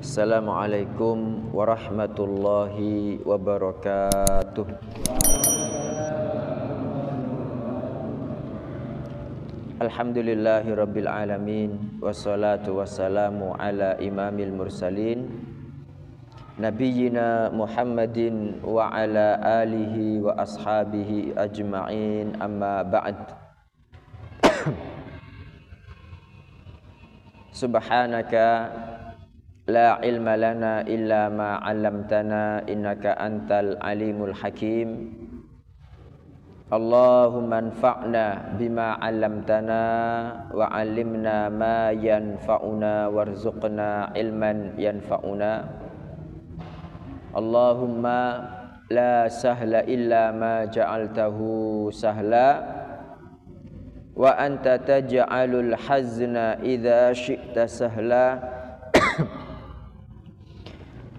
Assalamualaikum warahmatullahi wabarakatuh. Alhamdulillahi rabbil alamin, wassalatu wassalamu ala imamil mursalin nabiyyina Muhammadin wa ala alihi wa ashabihi ajma'in, amma ba'd. Subhanaka la ilma lana illa ma 'allamtana innaka antal alimul hakim. Allahumma anfa'na bima 'allamtana wa 'allimna ma yanfa'una warzuqna ilman yanfa'una. Allahumma la sahla illa ma ja'altahu sahla wa anta taj'alul hazna idza syi'ta sahla.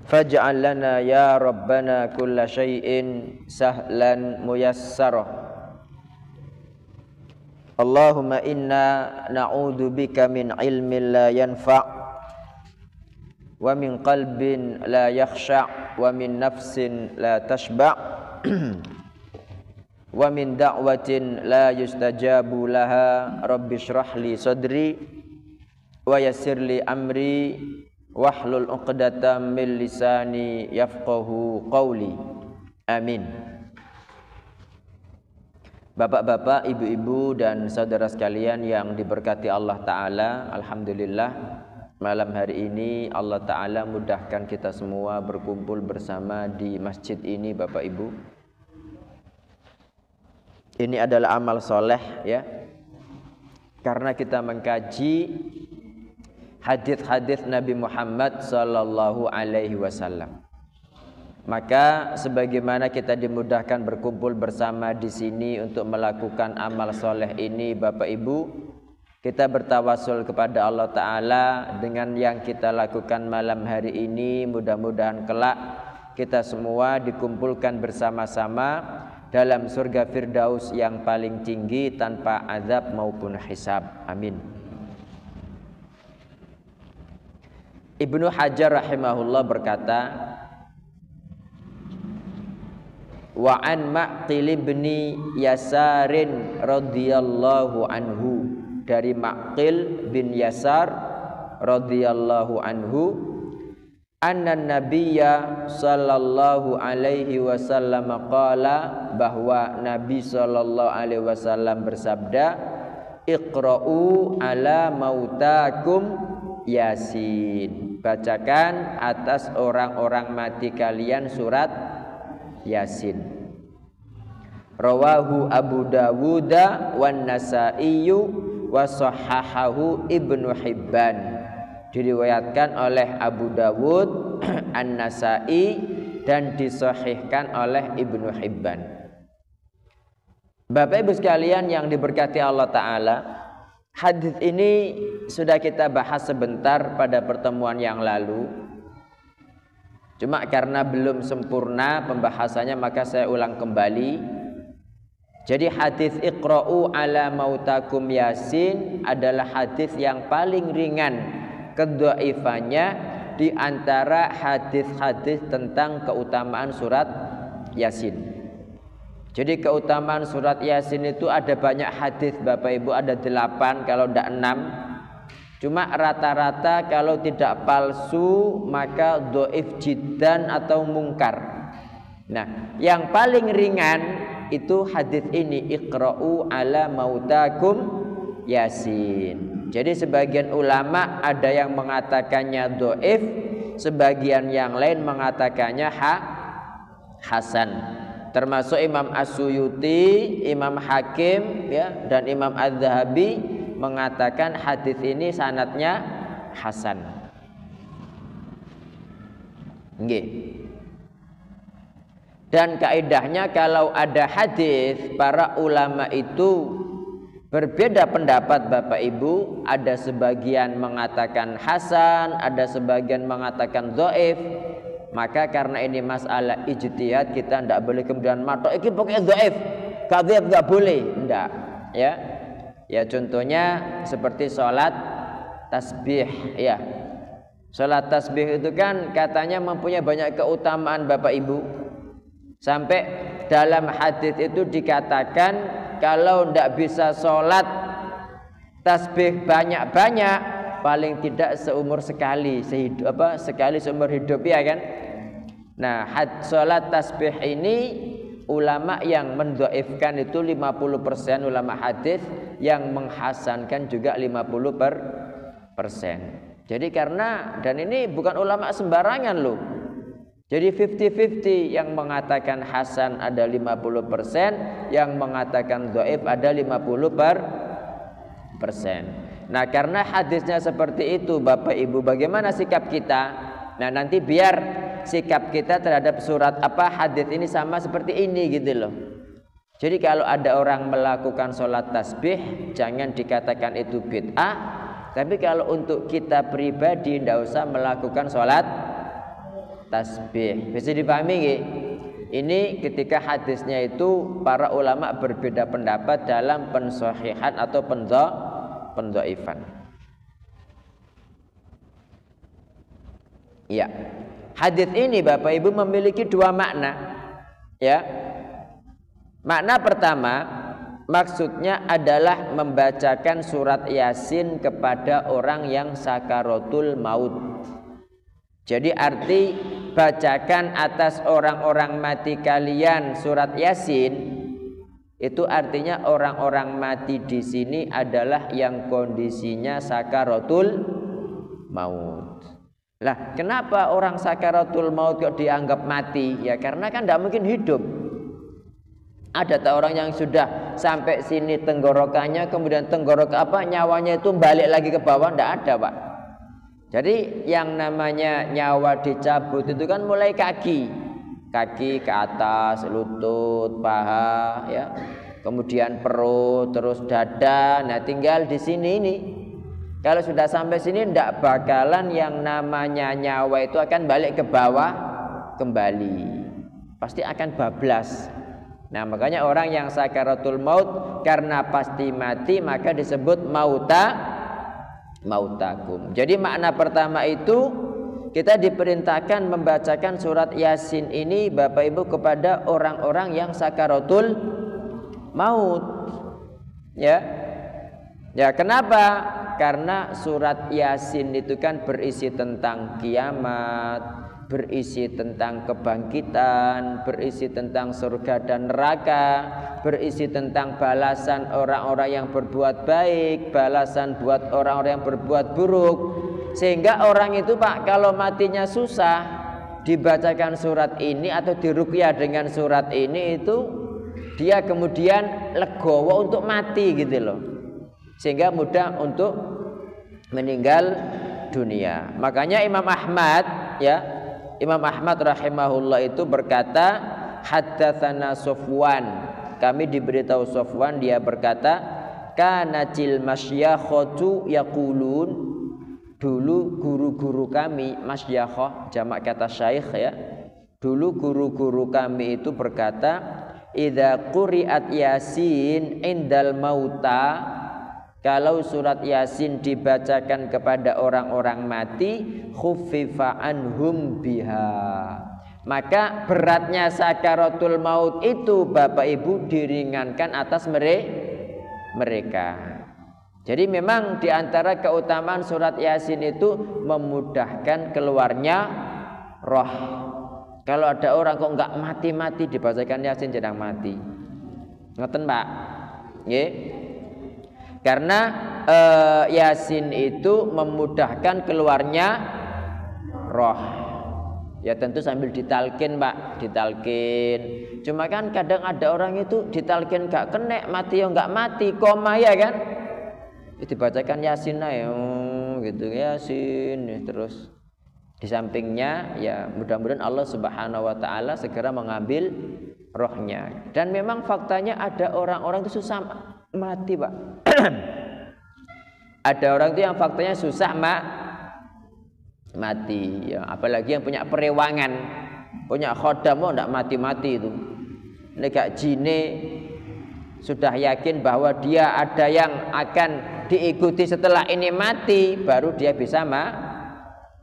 Faj'al lana ya Rabbana kulla syai'in sahlan muyassara. Allahumma inna na'udzu bika min ilmin la yanfa' wa min qalbin la yakhsha' wa min nafsin la tashba' wa min da'watin la yustajabu laha. Rabbi shrah li sadri wa yassir li amri wahlul 'uqdatam min lisani yafqahu qawli. Amin. Bapak-bapak, ibu-ibu dan saudara sekalian yang diberkati Allah Ta'ala, alhamdulillah malam hari ini Allah Ta'ala mudahkan kita semua berkumpul bersama di masjid ini. Bapak Ibu, ini adalah amal soleh ya, karena kita mengkaji hadis-hadis Nabi Muhammad sallallahu alaihi wasallam. Maka sebagaimana kita dimudahkan berkumpul bersama di sini untuk melakukan amal soleh ini, Bapak Ibu, kita bertawasul kepada Allah Ta'ala dengan yang kita lakukan malam hari ini. Mudah-mudahan kelak kita semua dikumpulkan bersama-sama dalam surga Firdaus yang paling tinggi tanpa azab maupun hisab. Amin. Ibnu Hajar rahimahullah berkata, wa an Ma'qil bin Yasarin radhiyallahu anhu, dari Ma'qil bin Yasar radhiyallahu anhu, anna nabiyya sallallahu alaihi wasallam qala, bahwa Nabi sallallahu alaihi wasallam bersabda, iqra'u ala mautakum Yasin, bacakan atas orang-orang mati kalian surat Yasin. Rawahu Abu Dawud wan Nasa'i wa sahhahahu Ibnu Hibban, diriwayatkan oleh Abu Dawud, An-Nasa'i dan disahihkan oleh Ibnu Hibban. Bapak Ibu sekalian yang diberkati Allah Ta'ala, hadis ini sudah kita bahas sebentar pada pertemuan yang lalu. Cuma karena belum sempurna pembahasannya maka saya ulang kembali. Jadi hadis iqra'u ala mautakum Yasin adalah hadis yang paling ringan kedhaifannya di antara hadis-hadis tentang keutamaan surat Yasin. Jadi keutamaan surat Yasin itu ada banyak hadis Bapak Ibu, ada 8 kalau tidak 6. Cuma rata-rata kalau tidak palsu maka dhaif jiddan atau mungkar. Nah, yang paling ringan itu hadis ini, iqra'u ala mautakum Yasin. Jadi sebagian ulama ada yang mengatakannya dhaif, sebagian yang lain mengatakannya hasan. Termasuk Imam As-Suyuti, Imam Hakim ya, dan Imam Az-Zahabi mengatakan hadis ini sanadnya hasan. Nggih. Dan kaidahnya kalau ada hadis, para ulama itu berbeda pendapat Bapak Ibu. Ada sebagian mengatakan hasan, ada sebagian mengatakan dhaif. Maka karena ini masalah ijtihad, kita tidak boleh kemudian matok iki pokoknya dhaif, kadzib enggak boleh, enggak ya. Ya contohnya seperti sholat tasbih ya. Sholat tasbih itu kan katanya mempunyai banyak keutamaan Bapak Ibu. Sampai dalam hadis itu dikatakan kalau tidak bisa sholat tasbih banyak-banyak, paling tidak seumur sekali, sekali seumur hidup, ya kan. Nah, sholat tasbih ini ulama yang mendhaifkan itu 50% ulama hadis, yang menghasankan juga 50%. Jadi karena, dan ini bukan ulama sembarangan loh. Jadi 50-50, yang mengatakan hasan ada 50%, yang mengatakan dhaif ada 50%. Nah, karena hadisnya seperti itu Bapak Ibu, bagaimana sikap kita? Nah, nanti biar sikap kita terhadap hadis ini sama seperti ini gitu loh. Jadi kalau ada orang melakukan sholat tasbih, jangan dikatakan itu bid'ah. Tapi kalau untuk kita pribadi tidak usah melakukan sholat tasbih. Bisa dipahami nggih? Ini ketika hadisnya itu para ulama berbeda pendapat dalam pensahihan atau pendhaifan. Ya. Hadis ini Bapak Ibu memiliki dua makna. Ya. Makna pertama, maksudnya adalah membacakan surat Yasin kepada orang yang sakaratul maut. Jadi arti bacakan atas orang-orang mati kalian surat Yasin, itu artinya orang-orang mati di sini adalah yang kondisinya sakaratul maut. Lah, kenapa orang sakaratul maut kok dianggap mati? Ya karena kan tidak mungkin hidup. Ada tak orang yang sudah sampai sini tenggorokannya, kemudian nyawanya itu balik lagi ke bawah? Tidak ada, Pak. Jadi yang namanya nyawa dicabut itu kan mulai kaki ke atas, lutut, paha, ya, kemudian perut, terus dada. Nah, tinggal di sini ini. Kalau sudah sampai sini tidak bakalan yang namanya nyawa itu akan balik ke bawah kembali. Pasti akan bablas. Nah, makanya orang yang sakaratul maut karena pasti mati maka disebut mautakum. Jadi makna pertama itu kita diperintahkan membacakan surat Yasin ini Bapak Ibu kepada orang-orang yang sakaratul maut. Ya. Ya, kenapa? Karena surat Yasin itu kan berisi tentang kiamat, berisi tentang kebangkitan, berisi tentang surga dan neraka, berisi tentang balasan orang-orang yang berbuat baik, balasan buat orang-orang yang berbuat buruk. Sehingga orang itu, Pak, kalau matinya susah, dibacakan surat ini atau diruqyah dengan surat ini, itu dia kemudian legowo untuk mati gitu loh. Sehingga mudah untuk meninggal dunia. Makanya Imam Ahmad, ya, Imam Ahmad rahimahullah itu berkata, haddatsana Sofwan, kami diberitahu Sofwan, dia berkata, kanacil masyakhatu yaqulun, dulu guru-guru kami, masyakh jamak kata syaikh, ya, dulu guru-guru kami itu berkata, idza quri'at yasin indal mauta, kalau surat Yasin dibacakan kepada orang-orang mati, khuffifa anhum biha, maka beratnya sakaratul maut itu Bapak Ibu diringankan atas mereka. Jadi memang diantara keutamaan surat Yasin itu memudahkan keluarnya roh. Kalau ada orang kok nggak mati-mati dibacakan Yasin sedang mati, ngoten Pak, nggih. Karena Yasin itu memudahkan keluarnya roh. Ya tentu sambil ditalkin, Pak, ditalkin. Cuma kan kadang ada orang itu ditalkin gak kena, mati ya gak mati, koma, ya kan. Dibacakan Yasin aja, gitu, Yasin, terus di sampingnya ya mudah-mudahan Allah Subhanahu wa taala segera mengambil rohnya. Dan memang faktanya ada orang-orang itu susah mati, Pak. Ada orang itu yang faktanya susah mati, ya, apalagi yang punya perewangan, punya khodam, tidak mati-mati itu. Nek jine sudah yakin bahwa dia ada yang akan diikuti setelah ini mati, baru dia bisa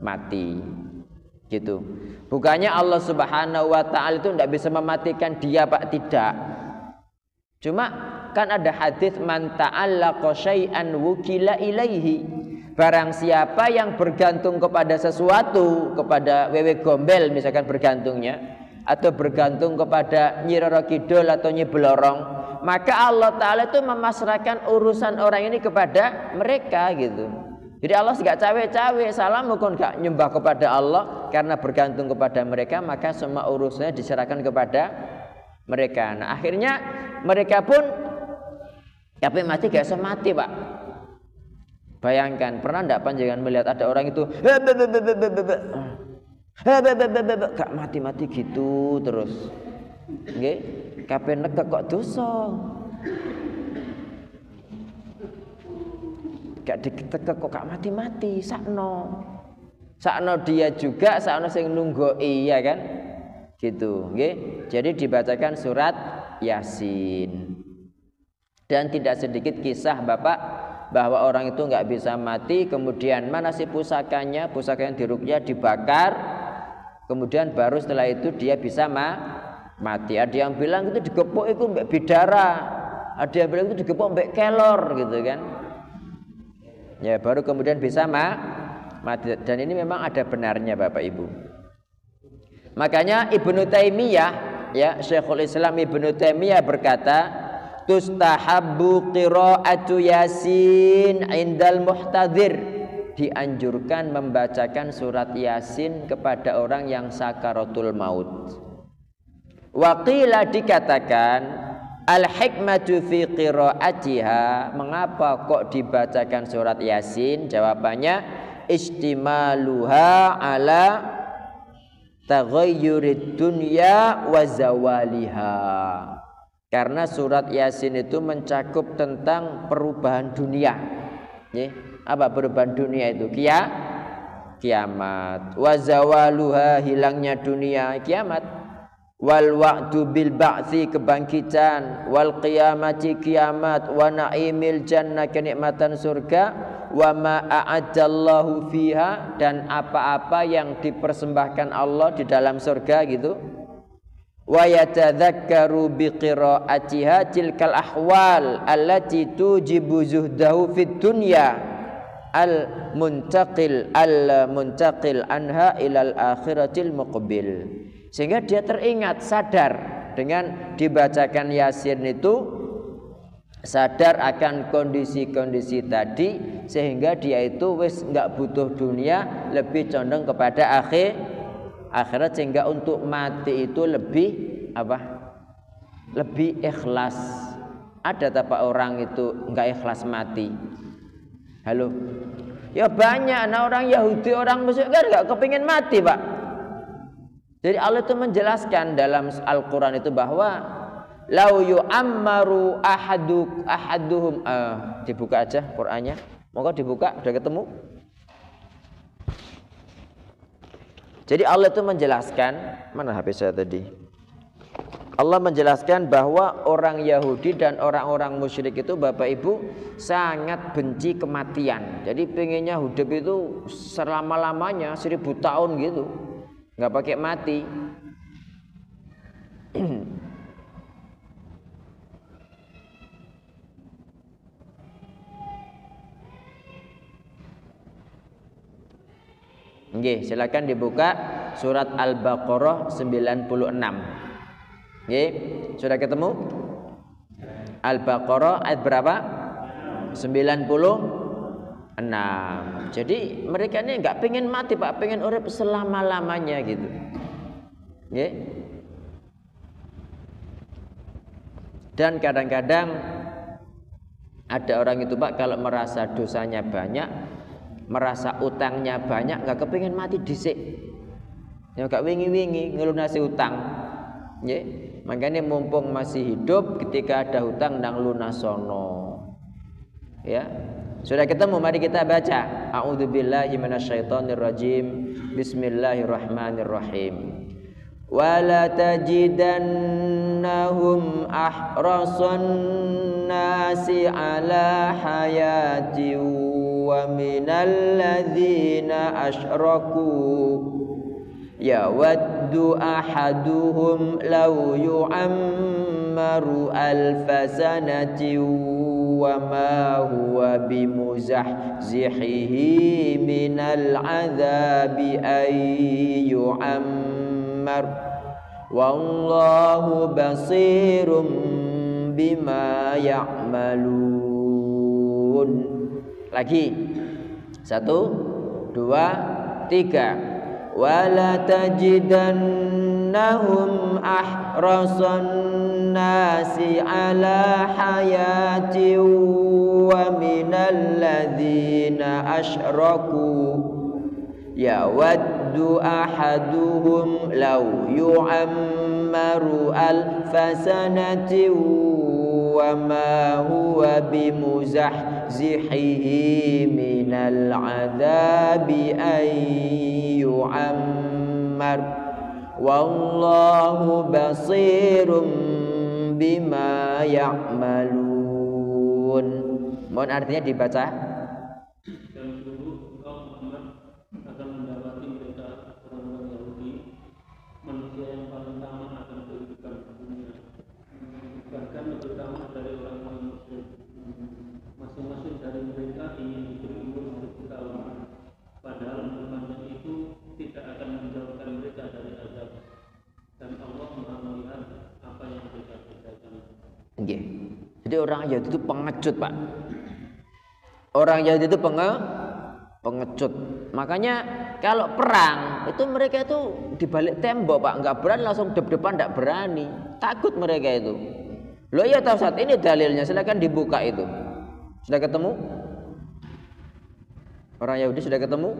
mati. Gitu. Bukannya Allah Subhanahu wa taala itu tidak bisa mematikan dia, Pak, tidak. Cuma kan ada hadis man ta'allaqa syai'an wukila ilaihi. Barang siapa yang bergantung kepada sesuatu, kepada wewe gombel misalkan bergantungnya, atau bergantung kepada Nyi Roro Kidul atau Nyi Blorong, maka Allah taala itu memasrahkan urusan orang ini kepada mereka gitu. Jadi Allah gak cawe-cawe, salam mukun gak nyembah kepada Allah karena bergantung kepada mereka, maka semua urusannya diserahkan kepada mereka. Nah akhirnya mereka pun tapi mati gak bisa mati, Pak. Bayangkan, pernah enggak panjenengan melihat ada orang itu gak mati-mati gitu terus. Nggih, kabeh nek kok dosa. Gak diketek kok gak mati-mati, sakno dia juga, sakno sing nunggoi, ya kan? Gitu, nggih. Jadi dibacakan surat Yasin. Dan tidak sedikit kisah Bapak bahwa orang itu nggak bisa mati, kemudian mana sih pusakanya? Pusaka yang diruqyah dibakar, kemudian baru setelah itu dia bisa mati. Ada yang bilang itu digepuk itu mbek bidara, ada yang bilang itu digepuk mbek kelor, gitu kan? Ya baru kemudian bisa mati. Dan ini memang ada benarnya Bapak Ibu. Makanya Ibnu Taimiyah, ya Syekhul Islam Ibnu Taimiyah berkata, tustahabbu qiraatu Yasin indal muhtadir, dianjurkan membacakan surat Yasin kepada orang yang sakaratul maut. Waqila dikatakan al-hikmatu fi qiraatiha, mengapa kok dibacakan surat Yasin? Jawabannya istimaluha ala taghayyurid dunya wa zawaliha. Karena surat Yasin itu mencakup tentang perubahan dunia. Apa perubahan dunia itu? Kiamat. Wa zawaluha, hilangnya dunia, kiamat. Wal wa'du bil ba'tsi, kebangkitan, wal qiyamati, kiamat, wa na'imil jannah, kenikmatan surga, wa ma a'addallahu fiha, dan apa-apa yang dipersembahkan Allah di dalam surga gitu. Wa yatadzakkaru bi qiraatiha tilkal ahwal allati tujibu zuhdahu fid dunya al muntaqil anha ilal akhiratil muqbil. Sehingga dia teringat, sadar dengan dibacakan Yasin itu, sadar akan kondisi-kondisi tadi, sehingga dia itu wis nggak butuh dunia, lebih condong kepada akhirat, sehingga untuk mati itu lebih apa? Lebih ikhlas. Ada tak orang itu nggak ikhlas mati? Halo? Ya banyak. Nah orang Yahudi, orang musyrik kan nggak kepingin mati, Pak. Jadi Allah itu menjelaskan dalam Al-Quran itu bahwa lau yu'ammaru ahaduhum, dibuka aja Qurannya, monggo dibuka, udah ketemu. Jadi Allah itu menjelaskan, mana HP saya tadi? Allah menjelaskan bahwa orang Yahudi dan orang-orang musyrik itu Bapak Ibu sangat benci kematian. Jadi pengennya hidup itu selama-lamanya 1000 tahun gitu, nggak pakai mati. Nggih, silakan dibuka surat Al-Baqarah 96. Nggih, sudah ketemu? Al-Baqarah ayat berapa? 96. Jadi mereka ini enggak pengen mati, Pak, pengen urip selama-lamanya gitu. Nggih. Dan kadang-kadang ada orang itu, Pak, kalau merasa dosanya banyak, merasa utangnya banyak, enggak kepengin mati dhisik. Ya enggak wingi-wingi ngelunasi utang. Nggih. Makanya mumpung masih hidup, ketika ada hutang ndang lunasono. Ya. Sudah ketemu, mari kita baca. A'udzubillahi minasyaitonirrajim. Bismillahirrahmanirrahim. Wala tajidannahum ahrasan nasi ala hayati wa minal ladzina asyraku yawaddu ahaduhum law yu'ammaru alfa sanatin wa ma huwa bimuzahzihihi minal adzabi ay yu'ammar wallahu basirum bima ya'malun. Lagi 1 2 3. Wala tajidannahum ahrasan nasi ala hayati wa minal ladzina asyraku yawaddu ahaduhum law yu'ammaru alfa sanatin wa ma huwa bimuzahzihihi minal adzabi ay yu'ammar wallahu basirum bima ya'malun. Mohon artinya dibaca. Jadi orang Yahudi itu pengecut, Pak. Orang Yahudi itu pengecut. Makanya kalau perang itu mereka itu di balik tembok, Pak. Enggak berani langsung depan, enggak berani. Takut mereka itu. Loh iya tahu saat ini dalilnya, silakan dibuka itu. Sudah ketemu? Orang Yahudi sudah ketemu?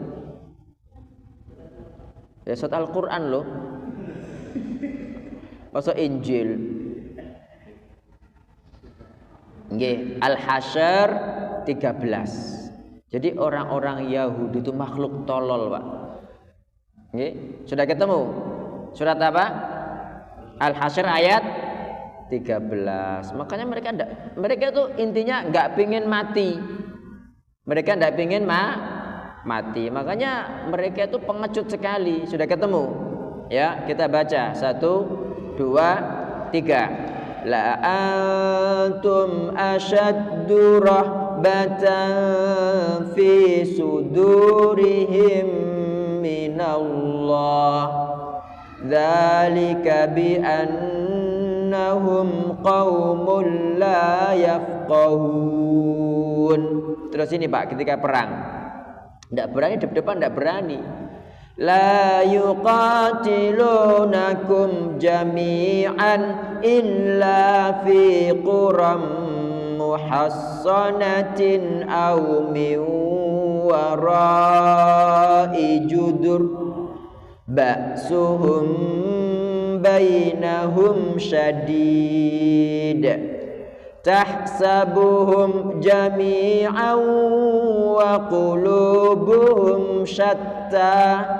Ya surat Al-Qur'an loh. Masuk Injil. Nggih, Al-Hasyr 13. Jadi orang-orang Yahudi itu makhluk tolol, Pak. Nggih, sudah ketemu? Surat apa? Al-Hasyr ayat 13. Makanya mereka itu intinya enggak pingin mati. Mereka enggak pingin mati. Makanya mereka itu pengecut sekali. Sudah ketemu? Ya, kita baca 1 2 3. La antum ashaddu rahbatan fi sudurihim minallah dzalika bi annahum qaumun la yafqahun. Terus ini Pak, ketika perang tidak berani depan, tidak berani. La yuqatilunakum jami'an illa fi quram muhassanatin aw min wara'i judur ba'suhum bainahum syadid tahsabuhum jami'an wa qulubuhum syatta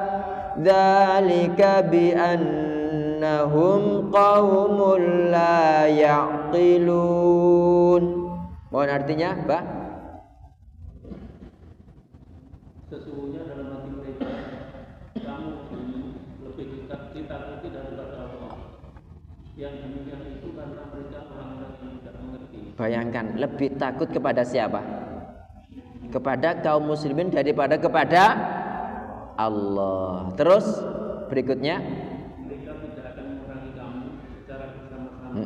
dzalika bi annahum qaumul la ya'qilun. Mohon artinya, Pak. Sesungguhnya dalam hati mereka kamu lebih ditakuti daripada Allah. Yang demikian itu karena mereka orang-orang yang tidak mengerti. Bayangkan, lebih takut kepada siapa? Kepada kaum muslimin daripada kepada Allah. Terus berikutnya, mereka tidak akan memerangi kamu secara bersama-sama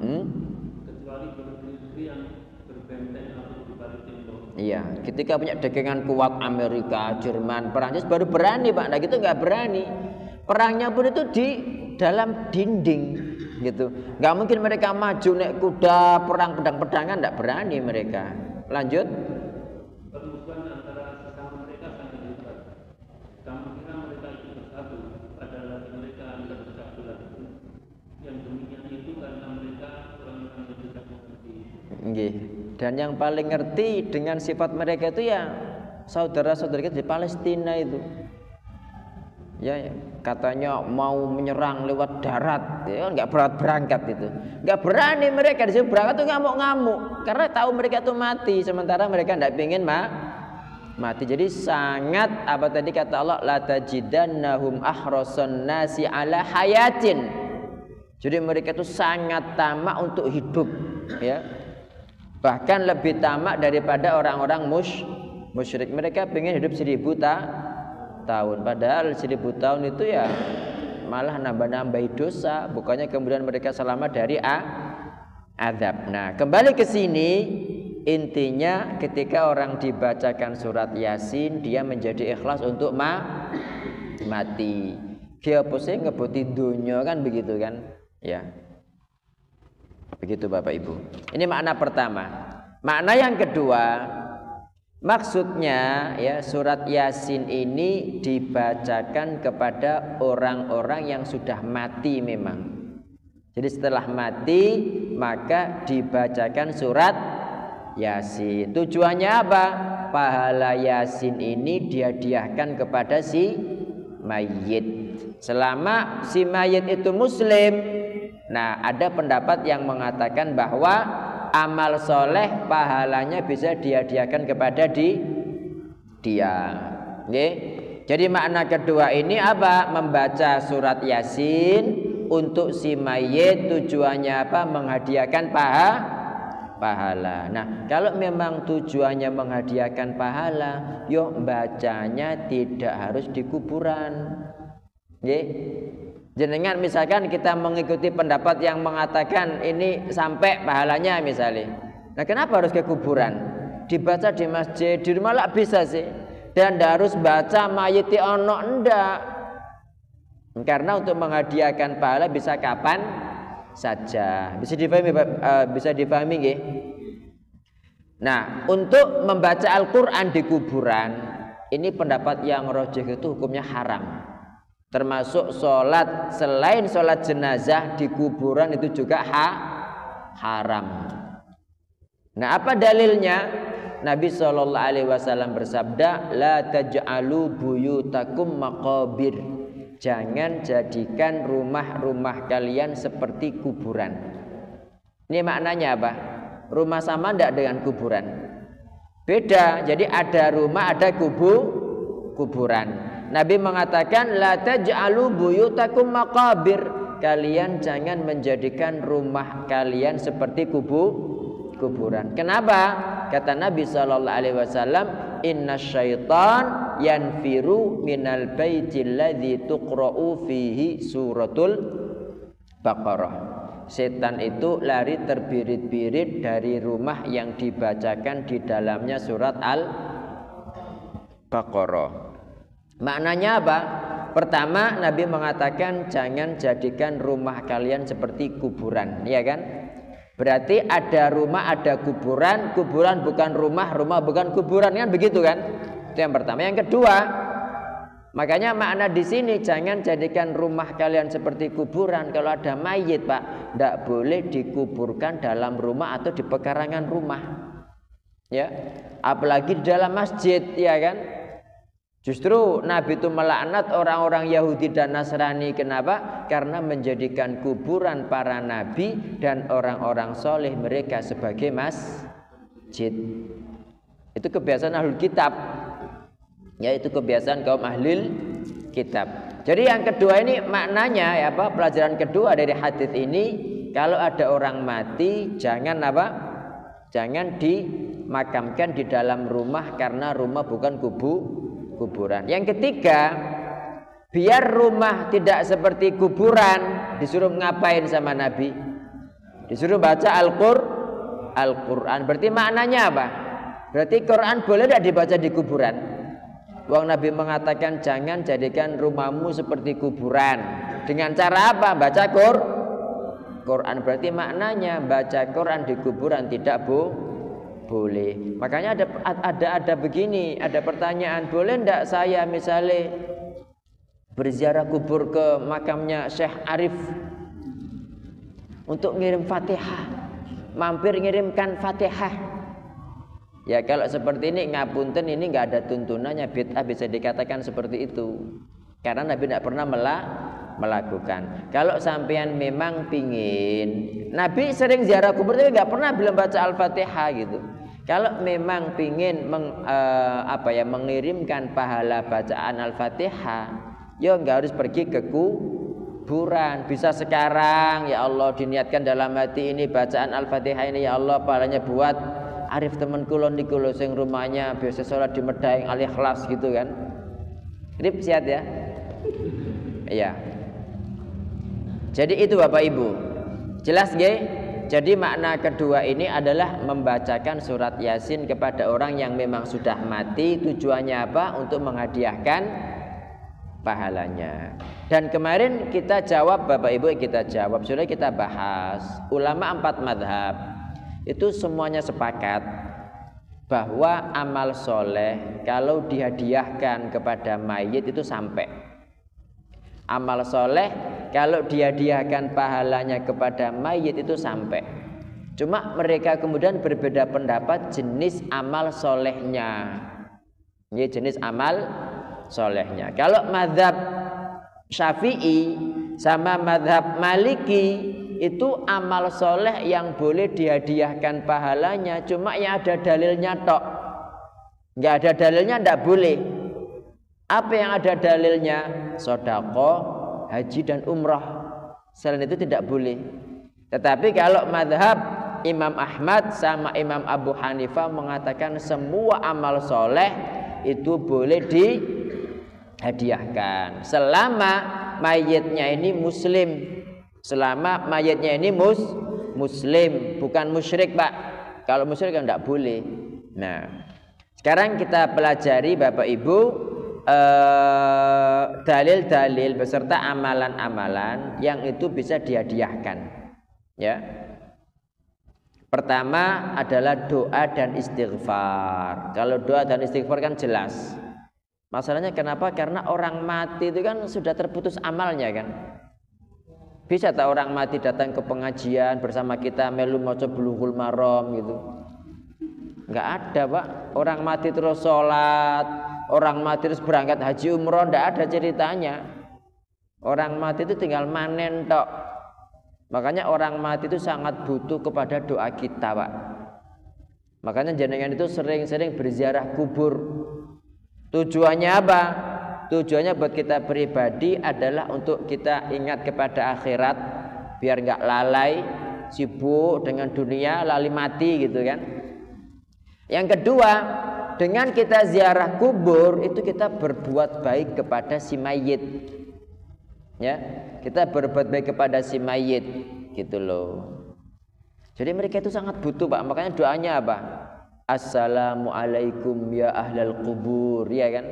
kecuali berdiri yang berbenteng atau di balik tembok. Iya, ketika punya dagangan kuat Amerika, Jerman, Perancis baru berani, Pak. Nah gitu nggak berani. Perangnya pun itu di dalam dinding, gitu. Nggak mungkin mereka maju naik kuda, perang pedang-pedangan, nggak berani mereka. Lanjut. Permusuhan antara sesama mereka sangat hebat. Kamu kira mereka itu bersatu, padahal mereka akan berpecah belah. Yang demikian itu karena mereka orang-orang yang tidak mengerti. Nggih. Dan yang paling ngerti dengan sifat mereka itu ya saudara-saudara kita di Palestina itu. Ya, katanya mau menyerang lewat darat, ya nggak berangkat itu, nggak berani mereka di sini berangkat tuh ngamuk-ngamuk karena tahu mereka tuh mati, sementara mereka nggak pingin mati. Jadi sangat apa tadi kata Allah, la tajidannahum ahrasan nasi ala hayatin. Jadi mereka itu sangat tamak untuk hidup, ya. Bahkan lebih tamak daripada orang-orang musyrik. Mereka pengen hidup 1000 tahun. Padahal 1000 tahun itu ya malah nambah-nambahi dosa. Bukannya kemudian mereka selamat dari azab. Nah, kembali ke sini, intinya ketika orang dibacakan surat Yasin, dia menjadi ikhlas untuk mati. Dia pasti ngebuti dunia kan begitu kan? Ya. Begitu Bapak Ibu. Ini makna pertama. Makna yang kedua, maksudnya ya surat Yasin ini dibacakan kepada orang-orang yang sudah mati memang. Jadi setelah mati maka dibacakan surat Yasin. Tujuannya apa? Pahala Yasin ini dihadiahkan kepada si mayit. Selama si mayit itu muslim. Nah, ada pendapat yang mengatakan bahwa amal soleh pahalanya bisa dihadiahkan kepada dia. Oke? Jadi makna kedua ini apa? Membaca surat Yasin untuk si mayit, tujuannya apa? Menghadiahkan pahala. Nah, kalau memang tujuannya menghadiahkan pahala, yuk bacanya tidak harus di kuburan. Oke? Jenengan misalkan kita mengikuti pendapat yang mengatakan ini sampai pahalanya misalnya. Nah, kenapa harus ke kuburan? Dibaca di masjid, di rumah lah bisa sih. Dan harus baca mayiti ono ndak. Karena untuk menghadiahkan pahala bisa kapan saja. Bisa dipahami nggih? Nah, untuk membaca Al-Qur'an di kuburan, ini pendapat yang rajih itu hukumnya haram. Termasuk sholat selain sholat jenazah di kuburan itu juga haram. Nah, apa dalilnya? Nabi SAW bersabda, la taj'alu buyutakum maqabir. Jangan jadikan rumah-rumah kalian seperti kuburan. Ini maknanya apa? Rumah sama enggak dengan kuburan? Beda. Jadi ada rumah, ada kuburan. Nabi mengatakan la taj'alu buyutakum maqabir. Kalian jangan menjadikan rumah kalian seperti kuburan. Kenapa? Kata Nabi SAW, inna syaitan yanfiru minal baitil ladzi tuqra'u fihi suratul Baqarah. Setan itu lari terbirit-birit dari rumah yang dibacakan di dalamnya surat Al-Baqarah. Maknanya apa? Pertama, Nabi mengatakan jangan jadikan rumah kalian seperti kuburan, ya kan? Berarti ada rumah, ada kuburan, kuburan bukan rumah, rumah bukan kuburan, kan begitu kan? Itu yang pertama. Yang kedua, makanya makna di sini jangan jadikan rumah kalian seperti kuburan. Kalau ada mayit, Pak, tidak boleh dikuburkan dalam rumah atau di pekarangan rumah. Ya, apalagi di dalam masjid, ya kan? Justru Nabi itu melaknat orang-orang Yahudi dan Nasrani. Kenapa? Karena menjadikan kuburan para nabi dan orang-orang soleh mereka sebagai masjid. Itu kebiasaan ahlul kitab. Yaitu kebiasaan kaum ahlul kitab. Jadi yang kedua ini maknanya ya apa? Pelajaran kedua dari hadis ini, kalau ada orang mati jangan apa? Jangan dimakamkan di dalam rumah karena rumah bukan kuburan. Yang ketiga, biar rumah tidak seperti kuburan, disuruh ngapain sama Nabi? Disuruh baca Al-Quran. Berarti maknanya apa? Berarti Quran boleh tidak dibaca di kuburan? Wong Nabi mengatakan jangan jadikan rumahmu seperti kuburan. Dengan cara apa? Baca Quran. Berarti maknanya baca Quran di kuburan tidak boleh. Makanya ada begini, ada pertanyaan, boleh enggak saya misalnya berziarah kubur ke makamnya Syekh Arif untuk ngirim Fatihah, mampir ngirimkan Fatihah? Ya kalau seperti ini ngapunten, ini enggak ada tuntunannya, bid'ah bisa dikatakan seperti itu. Karena Nabi tidak pernah melakukan. Kalau sampean memang pingin, Nabi sering ziarah kubur tapi enggak pernah belum baca Al-Fatihah gitu. Kalau memang ingin mengirimkan pahala bacaan Al-Fatihah, ya enggak harus pergi ke kuburan. Bisa sekarang, ya Allah, diniatkan dalam hati ini bacaan Al-Fatihah ini, ya Allah, pahalanya buat Arif temen kula niku lho sing rumahnya biasa salat di Medaeng Al-Ikhlas gitu kan. Rip sihat ya. Iya. Jadi itu Bapak Ibu. Jelas nggih? Jadi makna kedua ini adalah membacakan surat Yasin kepada orang yang memang sudah mati. Tujuannya apa? Untuk menghadiahkan pahalanya. Dan kemarin kita jawab Bapak Ibu, sudah kita bahas. Ulama 4 madhab itu semuanya sepakat bahwa amal soleh kalau dihadiahkan kepada mayit itu sampai. Amal soleh kalau dihadiahkan pahalanya kepada mayit itu sampai. Cuma mereka kemudian berbeda pendapat jenis amal solehnya. Ini jenis amal solehnya. Kalau mazhab Syafi'i sama mazhab Maliki itu amal soleh yang boleh dihadiahkan pahalanya, cuma yang ada dalilnya tok. Nggak ada dalilnya nggak boleh. Apa yang ada dalilnya? Sedekah, haji dan umrah. Selain itu tidak boleh. Tetapi kalau mazhab Imam Ahmad sama Imam Abu Hanifah mengatakan semua amal soleh itu boleh dihadiahkan selama mayitnya ini muslim. Selama mayitnya ini muslim, bukan musyrik, Pak. Kalau musyrik kan tidak boleh. Nah, sekarang kita pelajari Bapak Ibu dalil-dalil beserta amalan-amalan yang itu bisa dihadiahkan. Ya. Pertama adalah doa dan istighfar. Kalau doa dan istighfar kan jelas. Masalahnya kenapa? Karena orang mati itu kan sudah terputus amalnya kan. Bisa tak orang mati datang ke pengajian bersama kita melu maca Bulughul Maram gitu? Enggak ada, Pak. Orang mati terus sholat, orang mati terus berangkat haji umroh, enggak ada ceritanya. Orang mati itu tinggal manen tok. Makanya orang mati itu sangat butuh kepada doa kita, Pak. Makanya jenengan itu sering-sering berziarah kubur. Tujuannya apa? Tujuannya buat kita pribadi adalah untuk kita ingat kepada akhirat, biar nggak lalai, sibuk dengan dunia, lali mati gitu kan. Yang kedua, dengan kita ziarah kubur itu kita berbuat baik kepada si mayit. Ya, kita berbuat baik kepada si mayit gitu loh. Jadi mereka itu sangat butuh, Pak. Makanya doanya apa? Assalamualaikum ya ahlal kubur, ya kan?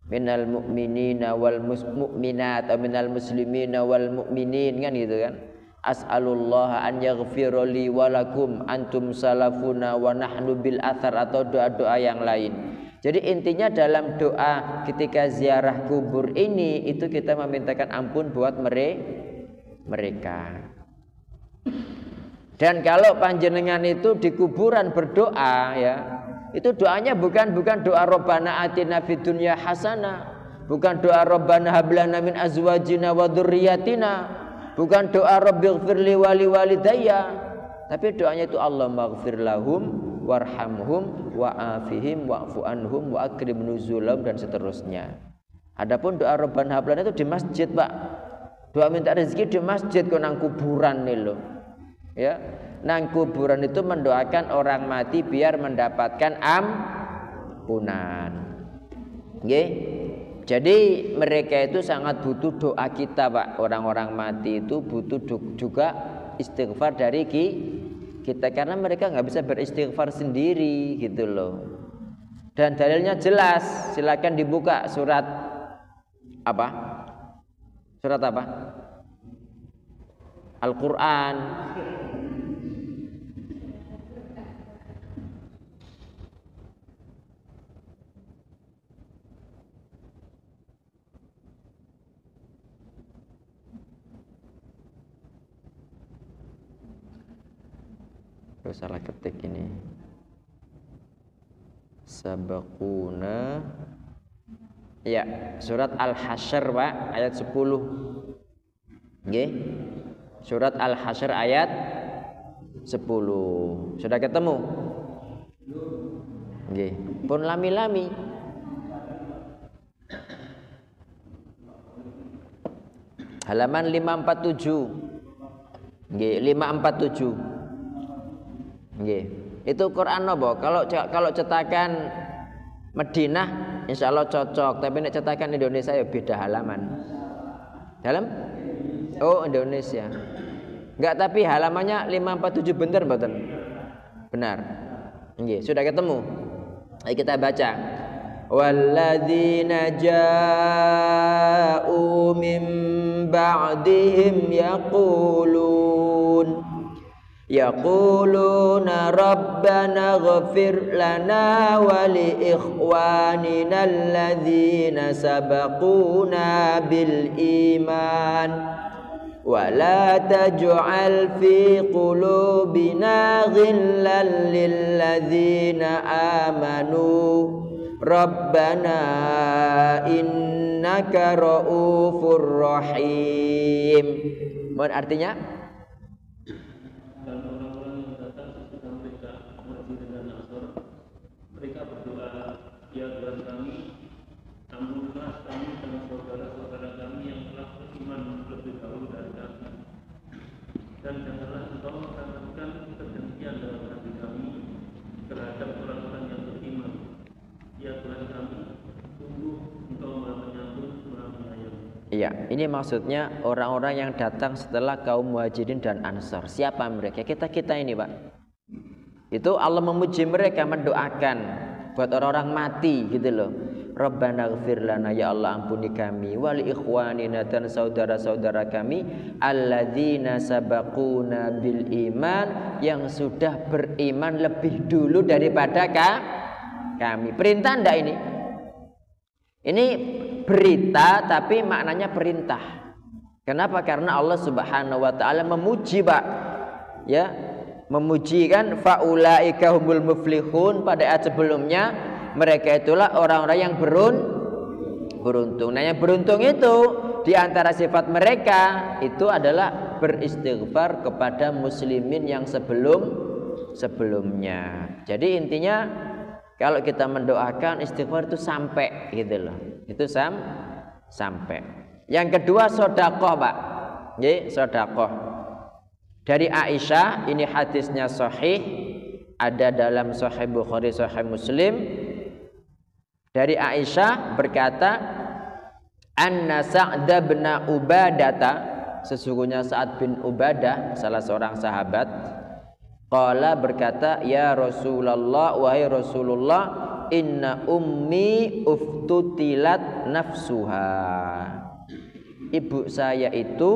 Minal mu'minina wal mu'minat atau minal muslimina wal mu'minin kan gitu kan. As'alullah an yaghfira li walakum antum salafuna wa nahnu bil athar atau doa-doa yang lain. Jadi intinya dalam doa ketika ziarah kubur ini itu kita memintakan ampun buat mereka. Dan kalau panjenengan itu di kuburan berdoa ya, itu doanya bukan doa Rabbana atina fid dunya hasanah, bukan doa Rabbana hab lana min azwajina wa dzurriyyatina, bukan doa Rabbighfirli wa liwalidayya, tapi doanya itu Allahumma ighfir lahum warhamhum wa'afihim wa'fu anhum wa akrim nuzulahum dan seterusnya. Adapun doa Rabbana hab lana itu di masjid, Pak. Doa minta rezeki di masjid kok nang kuburan nih loh. Ya, nang kuburan itu mendoakan orang mati biar mendapatkan ampunan. Nggih. Jadi mereka itu sangat butuh doa kita, Pak. Orang-orang mati itu butuh juga istighfar dari kita karena mereka nggak bisa beristighfar sendiri gitu loh. Dan dalilnya jelas. Silakan dibuka surat apa? Surat apa? Al-Quran. Salah ketik ini. Sabaquna. Ya, surat Al-Hasyr, Pak, ayat 10. Nggih. Surat Al-Hasyr ayat 10. Sudah ketemu? Nggih, pun lami-lami. Halaman 547. Nggih, 547. Nggih. Itu Quran napa? Kalau cetakan Madinah insyaallah cocok, tapi nek cetakan Indonesia ya beda halaman. Dalam? Oh, Indonesia. Enggak, tapi halamannya 547 bener mboten? Benar. Nggih, sudah ketemu. Ayo kita baca. Walladzina ja'u min ba'dihim yaquluna rabbana ighfir lana wa li ikhwanina alladzina sabaquna bil iman wa la taj'al fi qulubina ghillan lil ladzina amanu rabbana innaka raufur rahim. Mohon artinya? Dan orang-orang yang datang sesudah mereka Muhajirin dan Ansor, mereka berdoa, ya Tuhan kami, ampunilah kami dan saudara-saudara kami yang telah beriman lebih dahulu dari kami, dan janganlah Engkau menanamkan kedengkian dalam hati kami terhadap orang-orang yang beriman. Ya Tuhan kami, sungguh Engkau Maha Penyantun, Maha Penyayang. Iya, ini maksudnya orang-orang yang datang setelah kaum Muhajirin dan Ansor. Siapa mereka? Kita ini, Pak. Itu Allah memuji mereka, mendoakan buat orang-orang mati gitu loh. Rabbana ighfir lana, ya Allah ampuni kami, wali ikhwanina, dan saudara-saudara kami, alladzina sabaquna bil iman, yang sudah beriman lebih dulu daripada kami. Perintah ndak ini? Ini berita tapi maknanya perintah. Kenapa? Karena Allah Subhanahu wa taala memuji, Pak. Ya, memuji kan, faulaika humul muflihun, pada ayat sebelumnya, mereka itulah orang-orang yang beruntung. Nah, yang beruntung itu di antara sifat mereka itu adalah beristighfar kepada muslimin yang sebelumnya. Jadi intinya kalau kita mendoakan, istighfar itu sampai gitu loh. Itu sampai. Yang kedua sedekah, Pak. Nggih, sedekah. Dari Aisyah, ini hadisnya sahih, ada dalam Sahih Bukhari, Sahih Muslim. Dari Aisyah berkata, anna Sa'd bin Ubadata, sesungguhnya Sa'ad bin Ubadah, salah seorang sahabat, qala berkata, ya Rasulullah, wahai Rasulullah, inna ummi uftutilat nafsuha. Ibu saya itu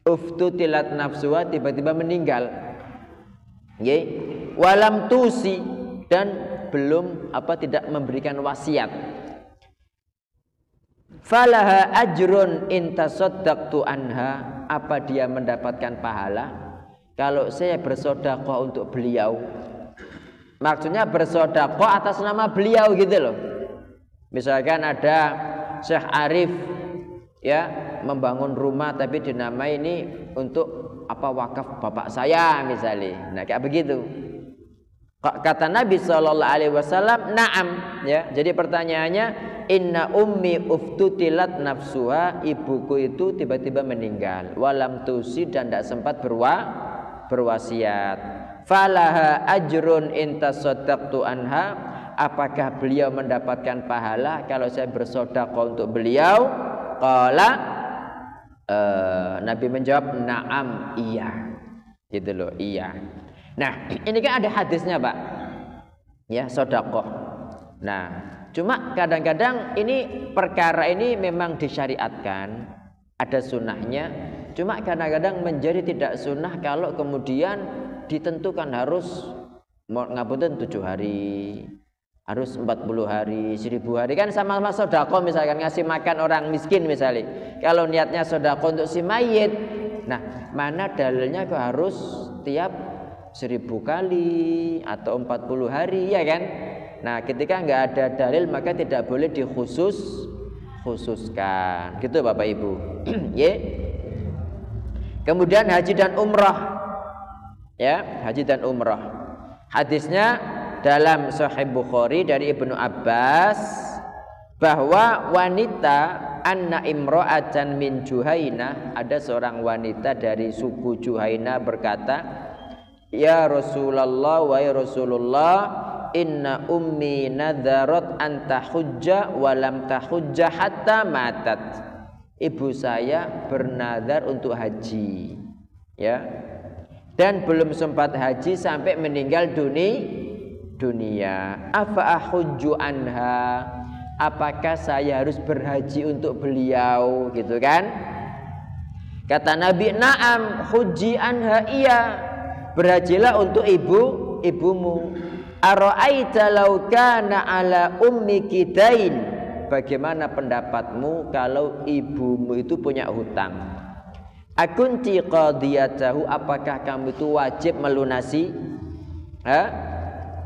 uftutilat nafsuha, tiba-tiba meninggal. Nggih, walam tusi, dan belum tidak memberikan wasiat. Falaha ajrun in tasaddaqtu anha, apa dia mendapatkan pahala kalau saya bersedekah untuk beliau? Maksudnya bersedekah atas nama beliau gitu loh. Misalkan ada Syekh Arif ya membangun rumah tapi dinamai ini untuk wakaf bapak saya misalnya. Nah, kayak begitu. Kata Nabi sallallahu alaihi wasallam, na'am ya. Jadi pertanyaannya, inna ummi uftutilat nafsuha, ibuku itu tiba-tiba meninggal, walam tusi, dan tidak sempat berwasiat. Falaha ajrun in tasaddaqtu anha, apakah beliau mendapatkan pahala kalau saya bersedekah untuk beliau? Qala, Nabi menjawab, na'am, iya. Gitu loh, iya. Nah, ini kan ada hadisnya, Pak. Ya, sedekah. Nah, cuma kadang-kadang ini perkara ini memang disyariatkan, ada sunnahnya. Cuma kadang-kadang menjadi tidak sunnah kalau kemudian ditentukan harus ngapunten 7 hari, harus 40 hari, 1000 hari, kan sama-sama sedekah. Misalkan ngasih makan orang miskin misalnya, kalau niatnya sedekah untuk si mayit, nah mana dalilnya kok harus tiap 1000 kali atau 40 hari, ya kan? Nah, ketika nggak ada dalil maka tidak boleh dikhususkan, gitu Bapak Ibu. Ya. Kemudian haji dan umrah, ya, haji dan umrah. Hadisnya dalam Sahih Bukhari dari Ibnu Abbas bahwa wanita anna imra'atan min Juhainah, ada seorang wanita dari suku Juhainah berkata, ya Rasulullah wa ya Rasulullah, inna ummi nadharat an tahujja wa lam tahujja hatta matat. Ibu saya bernadar untuk haji, ya, dan belum sempat haji sampai meninggal dunia. Afa ahujju anha, apakah saya harus berhaji untuk beliau, gitu kan? Kata Nabi, na'am huji anha, iya, berhajilah untuk ibumu. Ara'aita law kana ala ummiki dain, bagaimana pendapatmu kalau ibumu itu punya hutang? Akunti qadiyatahu, apakah kamu itu wajib melunasi?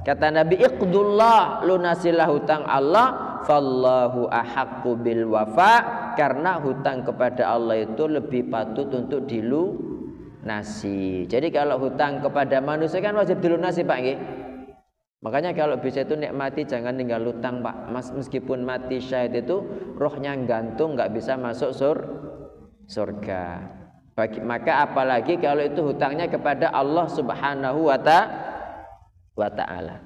Kata Nabi, iqdullah, lunasilah hutang Allah, fallahu ahaqqu bil wafa, karena hutang kepada Allah itu lebih patut untuk dilunasi. Jadi kalau hutang kepada manusia kan wajib dilunasi, Pak, nggih. Makanya kalau bisa itu nikmati, jangan tinggal hutang, Pak. Meskipun mati syahid itu rohnya gantung, nggak bisa masuk surga. Maka apalagi kalau itu hutangnya kepada Allah Subhanahu wa ta'ala.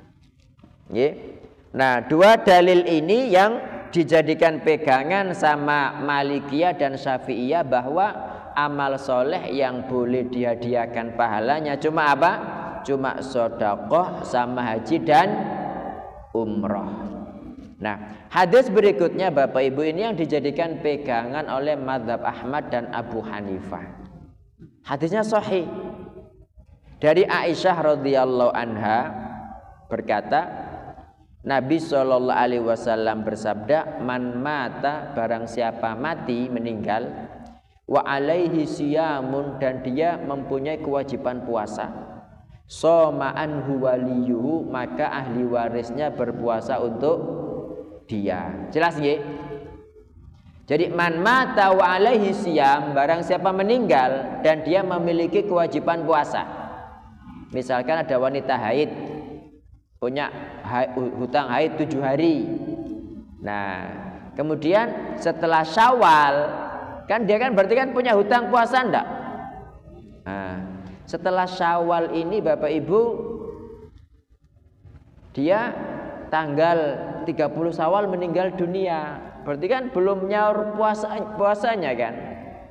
Nah, dua dalil ini yang dijadikan pegangan sama Malikiyah dan Syafi'iyah bahwa amal soleh yang boleh dihadiahkan pahalanya cuma apa? Cuma sedekah sama haji dan umroh. Nah, hadis berikutnya Bapak Ibu ini yang dijadikan pegangan oleh mazhab Ahmad dan Abu Hanifah. Hadisnya sahih. Dari Aisyah radhiyallahu anha berkata, Nabi sallallahu alaihi wasallam bersabda, man mata, barang siapa mati meninggal, wa alaihi siyamun, dan dia mempunyai kewajiban puasa, soma anhu waliyuhu, maka ahli warisnya berpuasa untuk dia. Jelas nggih? Jadi man mata wa alaihi siyam, barang siapa meninggal dan dia memiliki kewajiban puasa. Misalkan ada wanita haid, punya hutang haid 7 hari. Nah, kemudian setelah Syawal, kan dia kan berarti kan punya hutang puasa enggak? Nah, setelah Syawal ini Bapak Ibu, dia tanggal 30 Syawal meninggal dunia, berarti kan belum nyaur puasanya kan?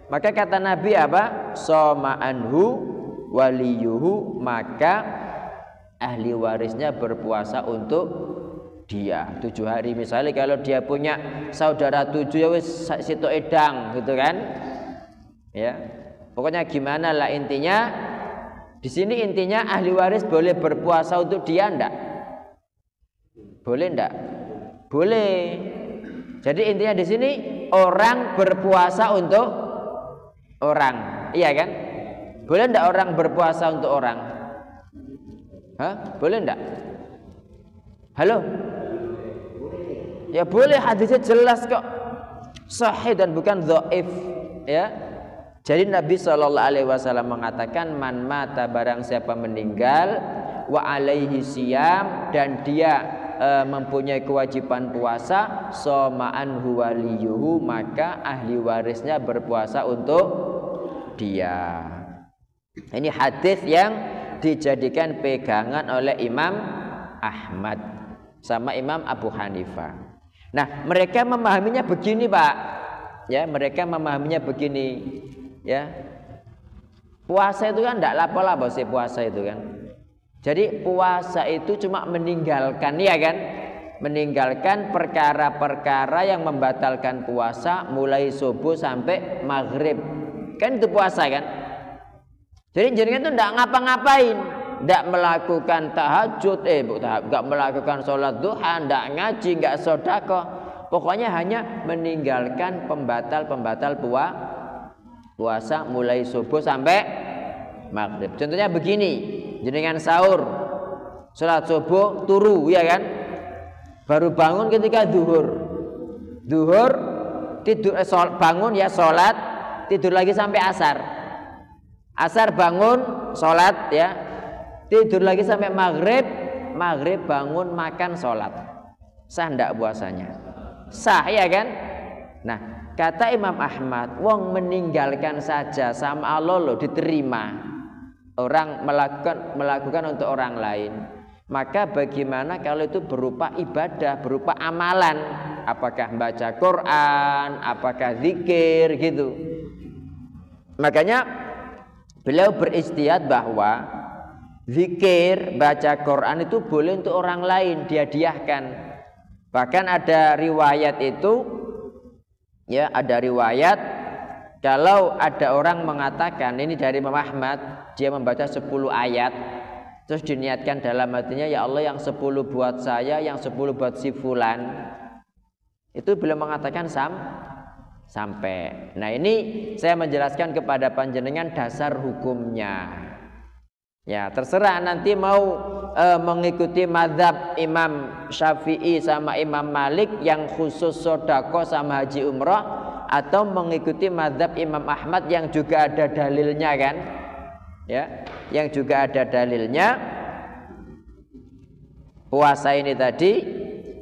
Maka kata Nabi apa? Soma anhu waliyuhu, maka ahli warisnya berpuasa untuk dia 7 hari. Misalnya kalau dia punya saudara 7, ya wis situ edang gitu kan? Ya. Pokoknya gimana lah intinya. Di sini intinya ahli waris boleh berpuasa untuk dia enggak? Boleh enggak? Boleh. Jadi intinya di sini orang berpuasa untuk orang, iya kan? Boleh enggak orang berpuasa untuk orang? Hah? Boleh enggak? Halo? Ya boleh, hadisnya jelas kok. Sahih dan bukan dhaif, ya. Jadi Nabi SAW mengatakan, man mata, barang siapa meninggal, wa alaihi siyam, dan dia mempunyai kewajiban puasa, soma anhu waliyuhu, maka ahli warisnya berpuasa untuk dia. Ini hadis yang dijadikan pegangan oleh Imam Ahmad sama Imam Abu Hanifah. Nah, mereka memahaminya begini, Pak. Ya, mereka memahaminya begini. Ya, puasa itu kan tidak lapo-lapo sih, puasa itu kan. Jadi puasa itu cuma meninggalkan, ya kan, meninggalkan perkara-perkara yang membatalkan puasa mulai subuh sampai maghrib, kan itu puasa kan. Jadi jenengan itu tidak ngapa-ngapain, tidak melakukan tahajud, tidak melakukan sholat duha, tidak ngaji, nggak sedekah, pokoknya hanya meninggalkan pembatal-pembatal puasa mulai subuh sampai maghrib. Contohnya begini, jenengan sahur, sholat subuh turu, ya kan, baru bangun ketika duhur tidur, bangun ya sholat, tidur lagi sampai asar bangun sholat ya, tidur lagi sampai maghrib maghrib bangun makan sholat. Sah ndak puasanya? Sah ya kan? Nah, kata Imam Ahmad, wong meninggalkan saja sama Allah loh diterima. Orang melakukan untuk orang lain. Maka bagaimana kalau itu berupa ibadah, berupa amalan? Apakah baca Quran, apakah zikir gitu. Makanya beliau beristihad bahwa zikir, baca Quran itu boleh untuk orang lain, dihadiahkan. Bahkan ada riwayat itu, ya ada riwayat kalau ada orang mengatakan, ini dari Imam Ahmad, dia membaca 10 ayat, terus diniatkan dalam hatinya, ya Allah yang 10 buat saya, yang 10 buat si fulan. Itu beliau mengatakan sampai. Nah ini saya menjelaskan kepada panjenengan dasar hukumnya. Ya terserah nanti mau mengikuti mazhab Imam Syafi'i sama Imam Malik yang khusus sodako sama haji umroh, atau mengikuti mazhab Imam Ahmad yang juga ada dalilnya kan. Ya, yang juga ada dalilnya puasa ini tadi,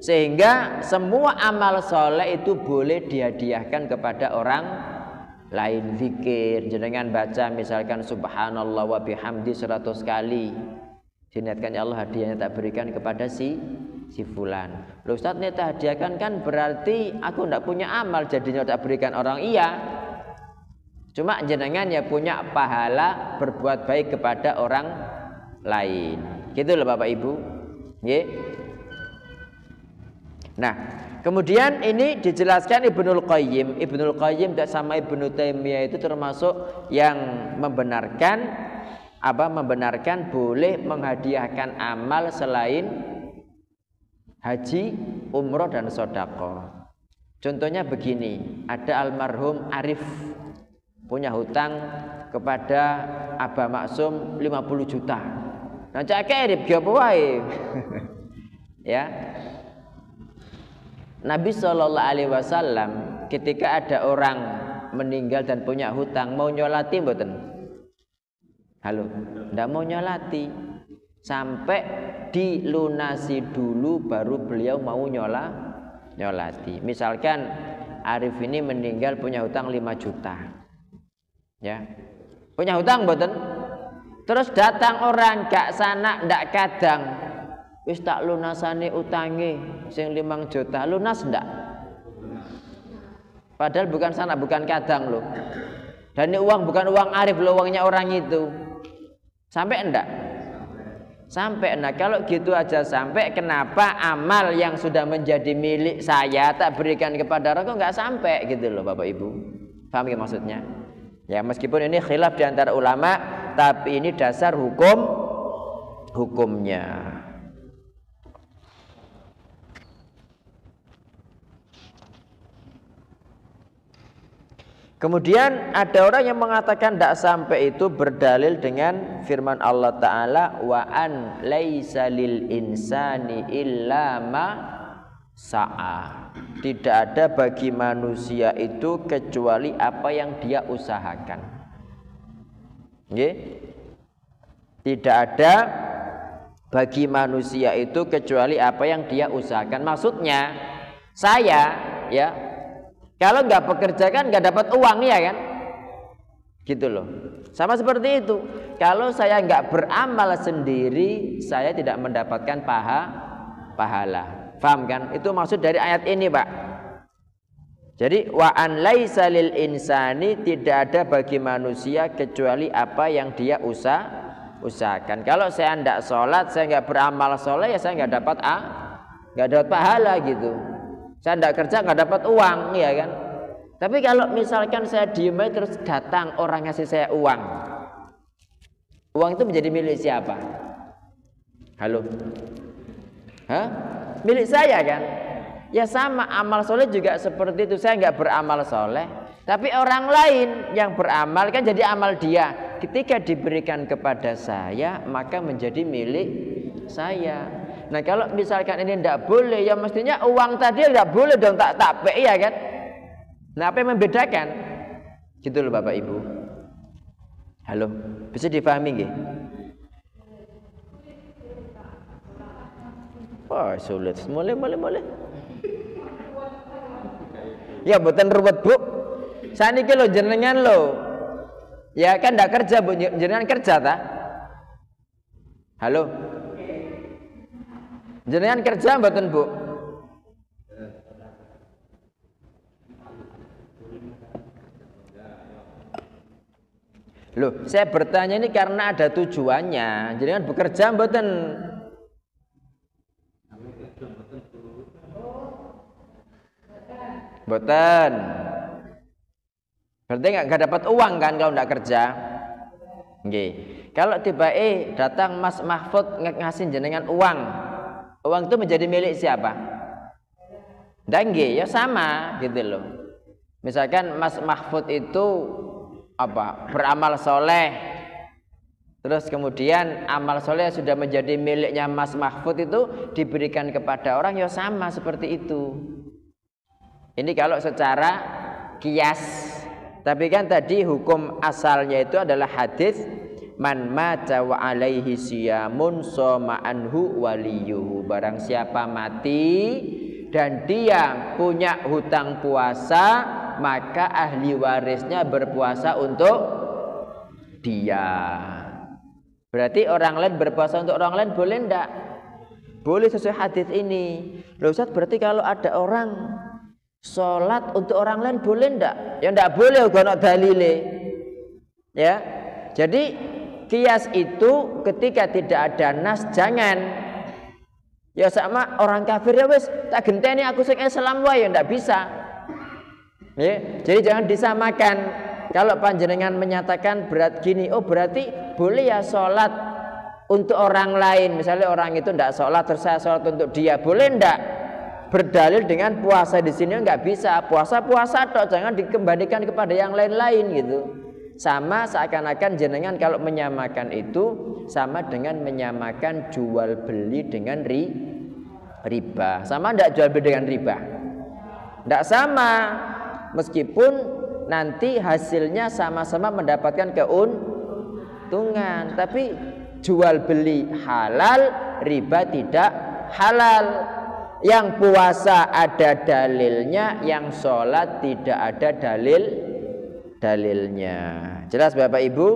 sehingga semua amal soleh itu boleh dihadiahkan kepada orang lain. Zikir, jenengan baca misalkan subhanallah wa bihamdi 100 kali, diniatkan ya Allah hadiahnya tak berikan kepada si fulan. Loh Ustaz, ini tak hadiahkan kan berarti aku tidak punya amal, jadinya tak berikan orang. Iya, cuma jenengan ya punya pahala berbuat baik kepada orang lain. Gitu loh Bapak Ibu. Nggih. Nah, kemudian ini dijelaskan Ibnul Qayyim. Ibnul Qayyim sama Ibnu Taimiyah itu termasuk yang membenarkan boleh menghadiahkan amal selain haji, umroh dan sedekah. Contohnya begini, ada almarhum Arif punya hutang kepada Abah Maksum 50 juta. Nah cak Arif apa wae. Ya. Nabi SAW ketika ada orang meninggal dan punya hutang, mau nyolati mboten? Halo, ndak mau nyolati sampai dilunasi dulu baru beliau mau nyolati. Misalkan Arif ini meninggal punya hutang 5 juta. Ya. Punya hutang mboten? Terus datang orang gak sana ndak kadang. Wis tak lunasane utange sing 5 juta, lunas ndak? Padahal bukan sana, bukan kadang loh. Dan ini uang bukan uang Arif loh, uangnya orang itu. Sampai enggak? Sampai. Nah kalau gitu aja sampai, kenapa amal yang sudah menjadi milik saya tak berikan kepada orang, kok nggak sampai gitu loh Bapak Ibu. Paham ya maksudnya? Ya meskipun ini khilaf di antara ulama, tapi ini dasar hukumnya. Kemudian ada orang yang mengatakan tidak sampai itu berdalil dengan firman Allah Ta'ala, wa an laisa lil insani illa ma sa'a. Tidak ada bagi manusia itu kecuali apa yang dia usahakan. Nggih? Tidak ada bagi manusia itu kecuali apa yang dia usahakan. Maksudnya saya ya, kalau nggak bekerja kan nggak dapat uang ya kan, gitu loh. Sama seperti itu. Kalau saya nggak beramal sendiri, saya tidak mendapatkan pahala. Paham kan? Itu maksud dari ayat ini, Pak. Jadi wa an laisa lil insani, tidak ada bagi manusia kecuali apa yang dia usahakan. Kalau saya ndak sholat, saya nggak beramal sholat, ya saya nggak dapat pahala gitu. Saya tidak kerja nggak dapat uang, ya kan? Tapi kalau misalkan saya diem aja terus datang orang ngasih saya uang itu menjadi milik siapa? Halo? Hah? Milik saya kan? Ya sama, amal soleh juga seperti itu. Saya nggak beramal soleh, tapi orang lain yang beramal kan jadi amal dia. Ketika diberikan kepada saya, maka menjadi milik saya. Nah kalau misalkan ini tidak boleh, ya mestinya uang tadi tidak boleh dong, tak ya kan? Nah apa yang membedakan? Gitu loh Bapak Ibu. Halo, bisa dipahami nggih? Wah, sulit. Mulai. Ya mboten ruwet, Bu. Saniki lho jenengan lho. Ya kan ndak kerja, Bu. Jenengan kerja ta? Halo. Jenengan kerja mboten, Bu? Loh, saya bertanya ini karena ada tujuannya. Jenengan bekerja mboten? Mboten. Berarti nggak dapat uang kan kalau nggak kerja? Nggih. Kalau tiba datang Mas Mahfud ngasih jenengan uang. Uang itu menjadi milik siapa? Dan nggih, ya sama gitu loh. Misalkan Mas Mahfud itu beramal soleh, terus kemudian amal soleh sudah menjadi miliknya Mas Mahfud itu diberikan kepada orang, ya sama seperti itu. Ini kalau secara kias. Tapi kan tadi hukum asalnya itu adalah hadis man mata wa alaihi siyamun soma anhu waliyuhu. Barang siapa mati dan dia punya hutang puasa, maka ahli warisnya berpuasa untuk dia. Berarti orang lain berpuasa untuk orang lain boleh enggak? Boleh sesuai hadis ini. Loh Ustaz, berarti kalau ada orang sholat untuk orang lain boleh enggak? Ya enggak boleh, kalau dalile. Ya. Jadi kias itu ketika tidak ada nas jangan. Ya sama orang kafir ya wis tak genteni aku sing Islam wae ya enggak bisa. Ya, jadi jangan disamakan. Kalau panjenengan menyatakan berat gini, oh berarti boleh ya sholat untuk orang lain. Misalnya orang itu enggak sholat, terus saya sholat untuk dia, boleh enggak? Berdalil dengan puasa di sini enggak bisa. Puasa tok, jangan dikembalikan kepada yang lain-lain gitu. Sama seakan-akan jenengan kalau menyamakan itu sama dengan menyamakan jual beli dengan riba. Sama enggak jual beli dengan riba? Enggak sama. Meskipun nanti hasilnya sama-sama mendapatkan keuntungan, tapi jual beli halal, riba tidak halal. Yang puasa ada dalilnya, yang sholat tidak ada dalilnya. Jelas Bapak Ibu?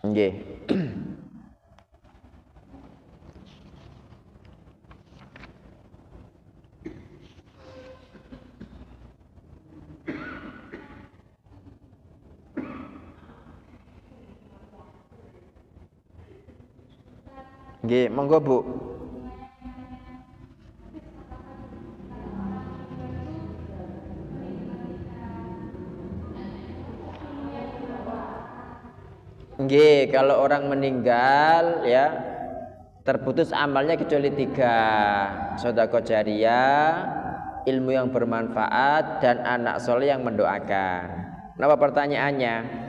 Nggih. Nggih, monggo Bu. Nggih, kalau orang meninggal ya terputus amalnya kecuali 3, sedekah jariyah, ilmu yang bermanfaat, dan anak soleh yang mendoakan. Kenapa pertanyaannya?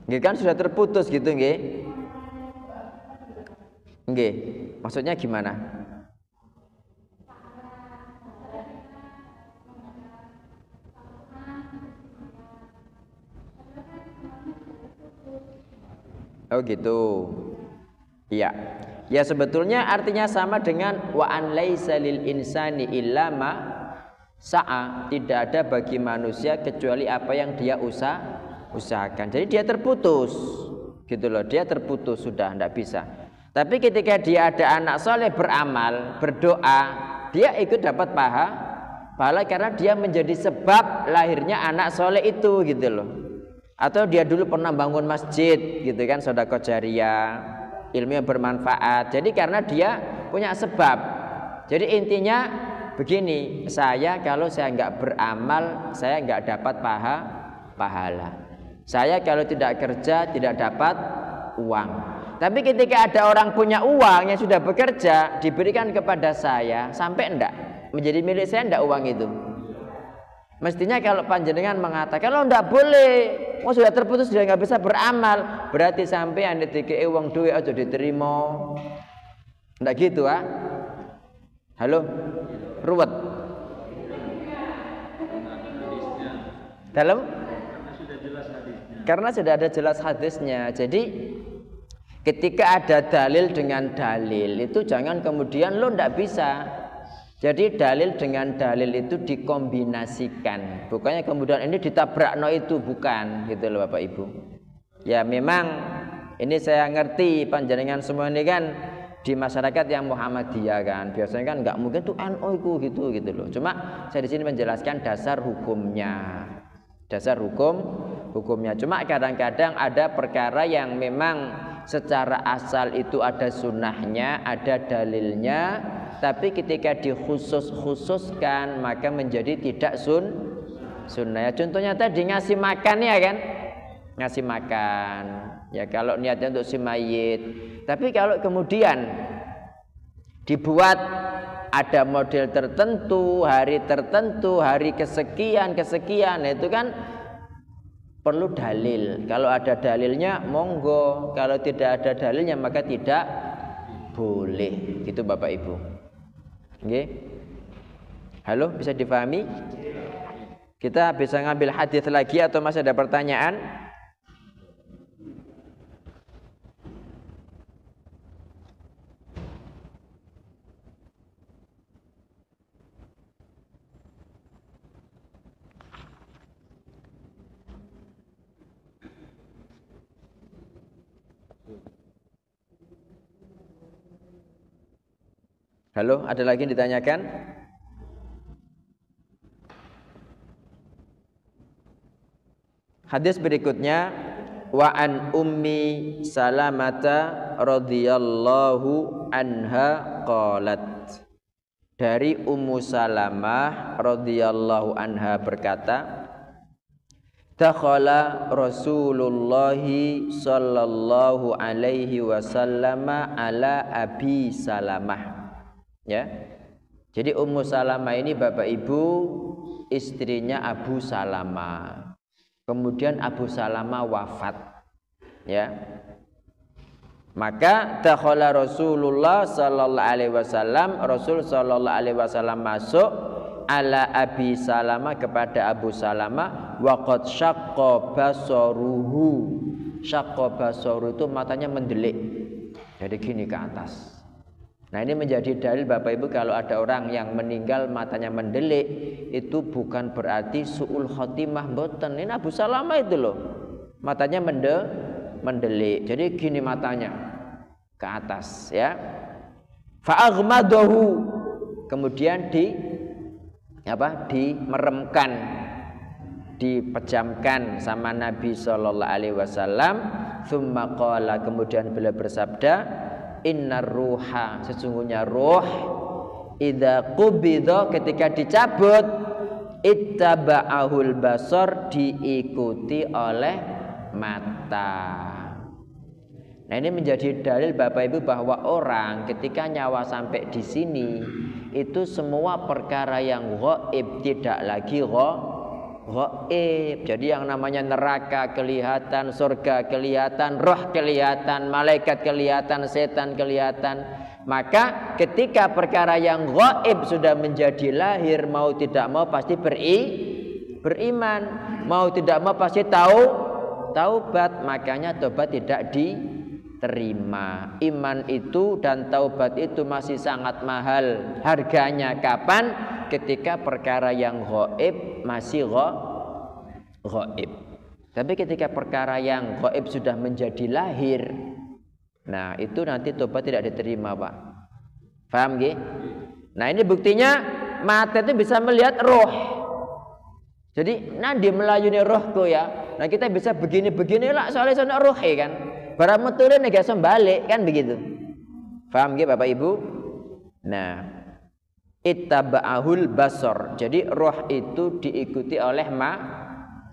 Nggih kan sudah terputus gitu nggih. Nggih. Maksudnya gimana? Oh gitu. Iya. Ya sebetulnya artinya sama dengan wa an laisa lil insani illa ma sa'a. Tidak ada bagi manusia kecuali apa yang dia usahakan. Jadi dia terputus. Gitu loh, dia terputus sudah enggak bisa. Tapi ketika dia ada anak soleh beramal, berdoa, dia ikut dapat pahala karena dia menjadi sebab lahirnya anak soleh itu gitu loh. Atau dia dulu pernah bangun masjid gitu kan, sedekah jariyah, ilmu yang bermanfaat. Jadi karena dia punya sebab. Jadi intinya begini, kalau saya enggak beramal, saya enggak dapat pahala. Saya kalau tidak kerja tidak dapat uang. Tapi ketika ada orang punya uang yang sudah bekerja, diberikan kepada saya, sampai enggak menjadi milik saya enggak uang itu? Mestinya kalau panjenengan mengatakan kalau enggak boleh, sudah terputus, sudah enggak bisa beramal, berarti sampai anda dikei uang duit aja diterima. Enggak gitu ah? Halo? Ruwet? Dalam? Karena sudah ada jelas hadisnya. Jadi ketika ada dalil dengan dalil itu jangan kemudian lo ndak bisa. Jadi dalil dengan dalil itu dikombinasikan. Bukannya kemudian ini ditabrakno itu, bukan gitu loh Bapak Ibu. Ya memang ini saya ngerti panjenengan semua ini kan di masyarakat yang Muhammadiyah kan biasanya kan nggak mungkin tuh NU gitu loh. Cuma saya di sini menjelaskan dasar hukumnya. Dasar hukumnya. Cuma kadang-kadang ada perkara yang memang secara asal itu ada sunnahnya, ada dalilnya, tapi ketika dikhususkan maka menjadi tidak sunnah. Contohnya tadi ngasih makan ya kan, ngasih makan. Ya kalau niatnya untuk si mayit, tapi kalau kemudian dibuat ada model tertentu, hari tertentu, hari kesekian, itu kan perlu dalil. Kalau ada dalilnya monggo, kalau tidak ada dalilnya maka tidak boleh. Gitu Bapak Ibu. Oke. Halo, bisa difahami? Kita bisa ngambil hadis lagi atau masih ada pertanyaan? Halo, ada lagi yang ditanyakan? Hadis berikutnya, wa an ummi Salamata radhiyallahu anha qalat. Dari Ummu Salamah radhiyallahu anha berkata, dakhala Rasulullah sallallahu alaihi wasallam ala Abi Salamah. Ya. Jadi Ummu Salamah ini Bapak Ibu istrinya Abu Salamah. Kemudian Abu Salamah wafat. Ya. Maka dakhala Rasulullah sallallahu alaihi wasallam, Rasul sallallahu alaihi wasallam masuk ala Abi Salamah kepada Abu Salamah wa qad syaqqa basaruhu. Syaqqa basaru itu matanya mendelik. Jadi gini ke atas. Nah ini menjadi dalil Bapak Ibu kalau ada orang yang meninggal matanya mendelik itu bukan berarti su'ul khotimah, mboten. Ini Abu Salamah itu loh matanya mendelik. Jadi gini matanya ke atas ya. Fa'aghmadahu, kemudian dimeremkan, dipejamkan sama Nabi sallallahu alaihi wasallam. Tsumma qala, kemudian beliau bersabda, innar ruha, sesungguhnya ruh idza qubida, ketika dicabut, ittaba'ahul basar, diikuti oleh mata. Nah ini menjadi dalil Bapak Ibu bahwa orang ketika nyawa sampai di sini itu semua perkara yang ghaib tidak lagi ghaib. Jadi yang namanya neraka kelihatan, surga kelihatan, roh kelihatan, malaikat kelihatan, setan kelihatan. Maka ketika perkara yang ghaib sudah menjadi lahir, mau tidak mau pasti beriman, mau tidak mau pasti taubat. Makanya taubat tidak diterima. Iman itu dan taubat itu masih sangat mahal harganya. Kapan? Ketika perkara yang ghaib masih ghaib. Tapi ketika perkara yang ghaib sudah menjadi lahir, nah itu nanti tobat tidak diterima Pak. Paham nggih? Nah ini buktinya mata itu bisa melihat roh. Jadi nanti melayuni rohku ya. Nah kita bisa begini-begini lah soalnya soalnya roh kan. Barang metulin nek balik kan begitu. Paham nggih Bapak Ibu? Nah, ittaba'ahul basar. Jadi roh itu diikuti oleh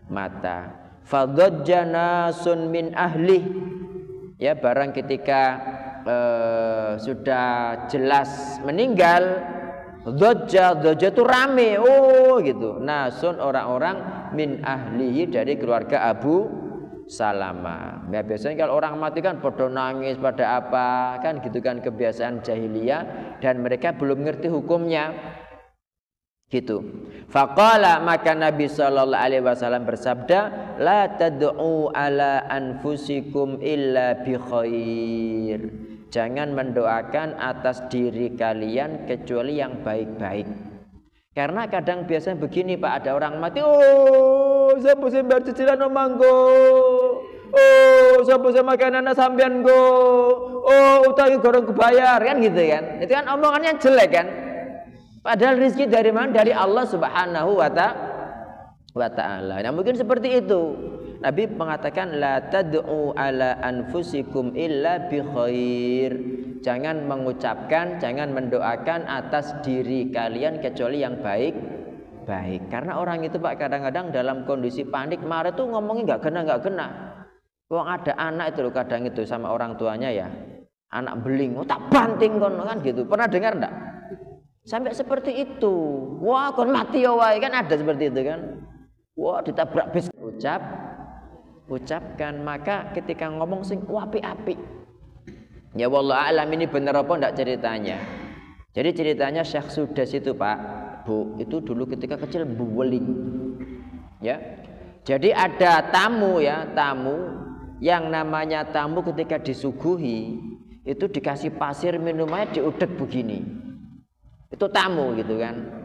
mata. Fadajjana sun min ahli. Ya barang ketika sudah jelas meninggal, dajjal itu rame, oh gitu. Nasun orang-orang min ahlihi, dari keluarga Abu Salamah. Nah, biasanya kalau orang mati kan pada nangis, pada apa kan gitu kan, kebiasaan jahiliyah, dan mereka belum ngerti hukumnya. Gitu. Faqala, maka Nabi sallallahu alaihi wasallam bersabda, la tad'u ala anfusikum illa bi khair. Jangan mendoakan atas diri kalian kecuali yang baik-baik. Karena kadang biasanya begini Pak, ada orang mati, oh sapa sing bayar cicilan manggo, oh sapa sing makan anak sampean go, oh utangnya gorong kebayar, kan gitu kan. Itu kan omongannya jelek kan. Padahal rezeki dari mana? Dari Allah Subhanahu wa ta'ala. Nah, mungkin seperti itu. Nabi mengatakan la tad'u ala anfusikum illa bi khair. Jangan mengucapkan, jangan mendoakan atas diri kalian kecuali yang baik. Karena orang itu Pak kadang-kadang dalam kondisi panik marah tuh ngomongnya enggak kena. Wong ada anak itu loh kadang itu sama orang tuanya ya. Anak beling, oh tak banting kono kan gitu. Pernah dengar enggak? Sampai seperti itu. Wah, kon mati ya wae, kan ada seperti itu kan. Wah, ditabrak bis. Ucapkan, maka ketika ngomong sing apik-apik. Ya wallahu a'lam, ini benar apa enggak ceritanya. Jadi ceritanya Syekh Sudas itu Pak, Bu, itu dulu ketika kecil buweling. Ya. Jadi ada tamu yang namanya tamu ketika disuguhi itu dikasih pasir minumnya diudek begini. Itu tamu gitu kan.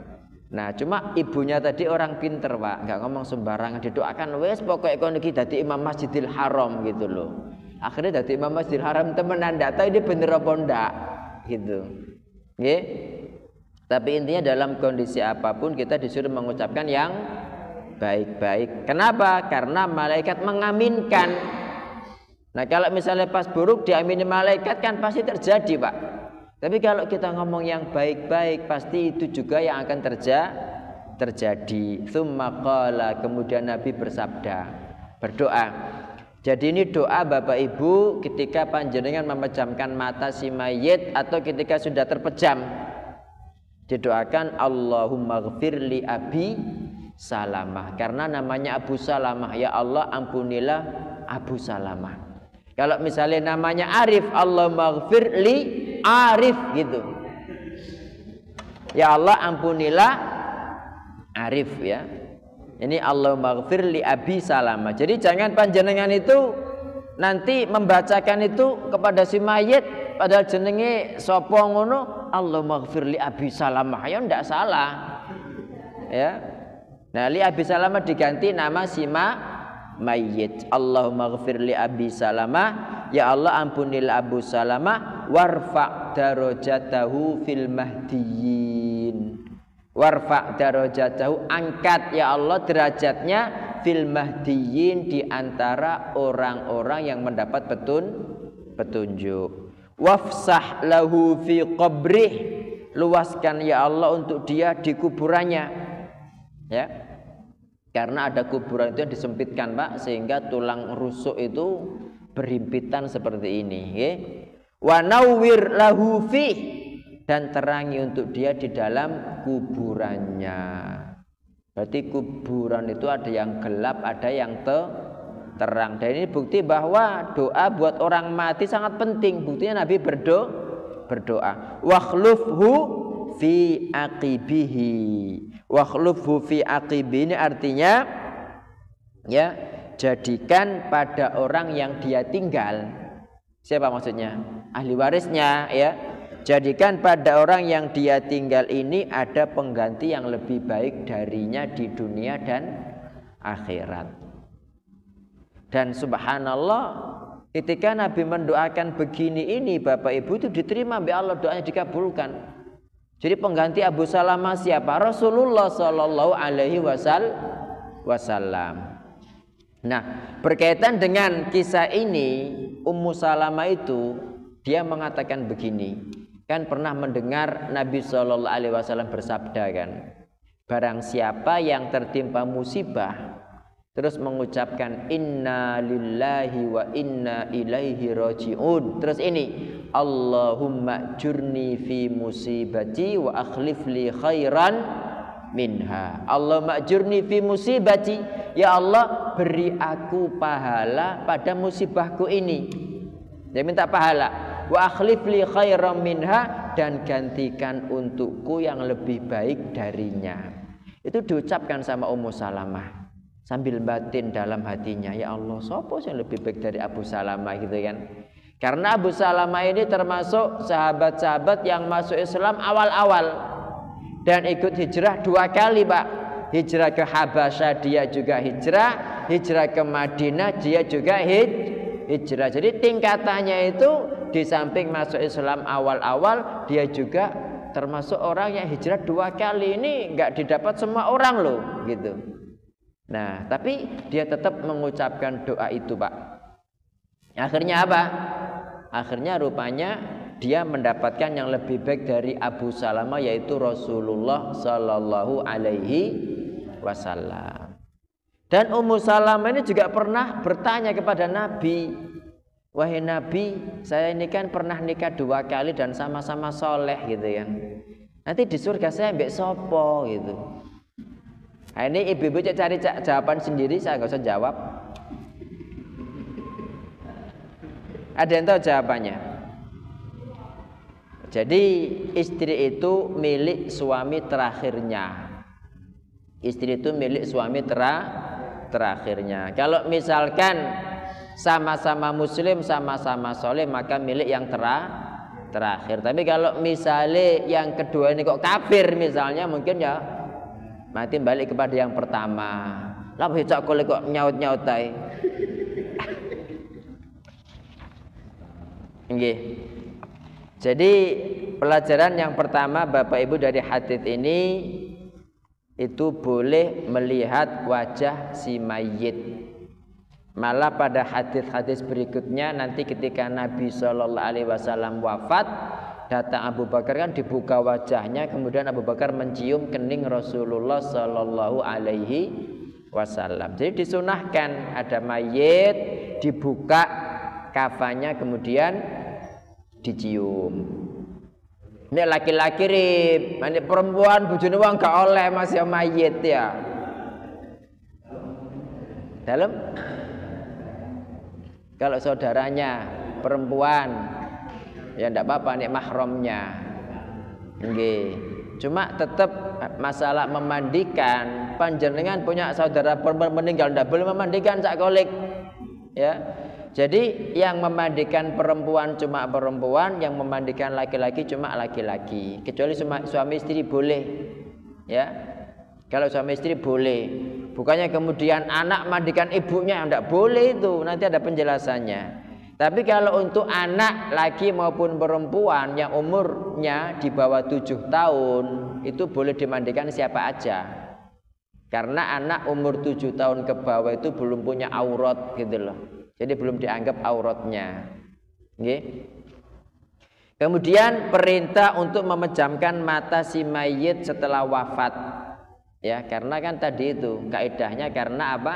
Nah cuma ibunya tadi orang pinter Pak, nggak ngomong sembarangan, didoakan wes pokoknya kon iki dadi imam Masjidil Haram gitu loh. Akhirnya dadi imam Masjidil Haram temenan, ndak tahu ini bener apa ndak gitu. Nggih. Tapi intinya dalam kondisi apapun kita disuruh mengucapkan yang baik-baik. Kenapa? Karena malaikat mengaminkan. Nah kalau misalnya pas buruk diamini malaikat kan pasti terjadi Pak. Tapi kalau kita ngomong yang baik-baik pasti itu juga yang akan terjadi. Tsumma qala, kemudian Nabi bersabda, berdoa. Jadi ini doa Bapak Ibu ketika panjenengan memejamkan mata si mayit atau ketika sudah terpejam. Didoakan Allahumma ghfir li Abi Salamah. Karena namanya Abu Salamah, ya Allah ampunilah Abu Salamah. Kalau misalnya namanya Arif, Allahumma ghfir li Arif gitu. Ya Allah ampunilah Arif ya. Ini Allahumma ghfir li Abi Salamah. Jadi jangan panjenengan itu nanti membacakan itu kepada si mayit padahal jenenge sapa ngono, Allahumma ghfir li Abi Salamah. Ya ndak salah. Ya. Nah, li Abi Salamah diganti nama si mayit. Allahumma ghfir li Abi Salamah. Ya Allah ampunilah Abu Salamah, warfa' darajatahu fil mahdiyin. Warfa' darajatahu, angkat ya Allah derajatnya fil mahdiyin, di antara orang-orang yang mendapat petunjuk. Wafsah lahu fi qabrih, luaskan ya Allah untuk dia di kuburannya. Ya. Karena ada kuburan itu yang disempitkan Pak, sehingga tulang rusuk itu berhimpitan seperti ini. Wa nawwir lahu fi, dan terangi untuk dia di dalam kuburannya. Berarti kuburan itu ada yang gelap, ada yang terang. Dan ini bukti bahwa doa buat orang mati sangat penting. Buktinya Nabi berdoa. Wakhlufhu fi aqibihi. Wakhlufhu fi aqibihi ini artinya ya, jadikan pada orang yang dia tinggal. Siapa maksudnya? Ahli warisnya ya. Jadikan pada orang yang dia tinggal ini ada pengganti yang lebih baik darinya di dunia dan akhirat. Dan subhanallah, ketika Nabi mendoakan begini ini Bapak Ibu, itu diterima oleh Allah, doanya dikabulkan. Jadi pengganti Abu Salamah siapa? Rasulullah Shallallahu Alaihi Wasallam. Nah, berkaitan dengan kisah ini, Ummu Salamah itu dia mengatakan begini. Kan pernah mendengar Nabi Shallallahu Alaihi Wasallam bersabda kan, barang siapa yang tertimpa musibah terus mengucapkan inna lillahi wa inna ilaihi raji'un. Terus ini, Allahumma jurni fi musibati wa akhlif li khairan minha. Allahumma jurni fi musibati, ya Allah beri aku pahala pada musibahku ini. Dia minta pahala. Wa akhlif li khairan minha, dan gantikan untukku yang lebih baik darinya. Itu diucapkan sama Ummu Salamah sambil batin dalam hatinya, ya Allah, siapa yang lebih baik dari Abu Salamah gitu kan. Karena Abu Salamah ini termasuk sahabat-sahabat yang masuk Islam awal-awal dan ikut hijrah 2 kali, Pak. Hijrah ke Habasyah dia juga hijrah, hijrah ke Madinah dia juga hijrah. Jadi tingkatannya itu di samping masuk Islam awal-awal, dia juga termasuk orang yang hijrah 2 kali. Ini enggak didapat semua orang loh gitu. Nah, tapi dia tetap mengucapkan doa itu, Pak. Akhirnya apa? Akhirnya rupanya dia mendapatkan yang lebih baik dari Abu Salamah, yaitu Rasulullah Sallallahu Alaihi Wasallam. Dan Ummu Salamah ini juga pernah bertanya kepada Nabi, wahai Nabi, saya ini kan pernah nikah 2 kali dan sama-sama soleh gitu ya. Nanti di surga saya ambek sopo gitu. Nah, ini ibu-ibu cari jawaban sendiri, saya nggak usah jawab. Ada yang tahu jawabannya? Jadi istri itu milik suami terakhirnya. Istri itu milik suami terakhirnya. Kalau misalkan sama-sama muslim, sama-sama soleh, maka milik yang terakhir. Tapi kalau misalnya yang kedua ini kok kafir misalnya, mungkin ya mati balik kepada yang pertama. Lah becak kok nyaut-nyaut ae. Nggih. Jadi pelajaran yang pertama Bapak Ibu dari hadits ini, itu boleh melihat wajah si mayit. Malah pada hadis-hadis berikutnya nanti ketika Nabi Shallallahu Alaihi Wasallam wafat, datang Abu Bakar kan dibuka wajahnya, kemudian Abu Bakar mencium kening Rasulullah Shallallahu Alaihi Wasallam. Jadi disunahkan ada mayit dibuka kafannya kemudian dicium. Ini laki-laki rib, ini perempuan bojone wong gak oleh masih mayit ya. Dalam kalau saudaranya perempuan ya ndak apa-apa nek mahramnya. Nggih. Cuma tetap masalah memandikan, panjenengan punya saudara perempuan meninggal ndak boleh memandikan sak kolik. Ya. Jadi yang memandikan perempuan cuma perempuan, yang memandikan laki-laki cuma laki-laki. Kecuali suami istri boleh. Ya. Kalau suami istri boleh. Bukannya kemudian anak mandikan ibunya, enggak boleh itu. Nanti ada penjelasannya. Tapi kalau untuk anak laki maupun perempuan yang umurnya di bawah 7 tahun, itu boleh dimandikan siapa aja. Karena anak umur 7 tahun ke bawah itu belum punya aurat gitu loh. Jadi belum dianggap auratnya. Nggih. Kemudian perintah untuk memejamkan mata si mayit setelah wafat. Ya, karena kan tadi itu kaidahnya karena apa?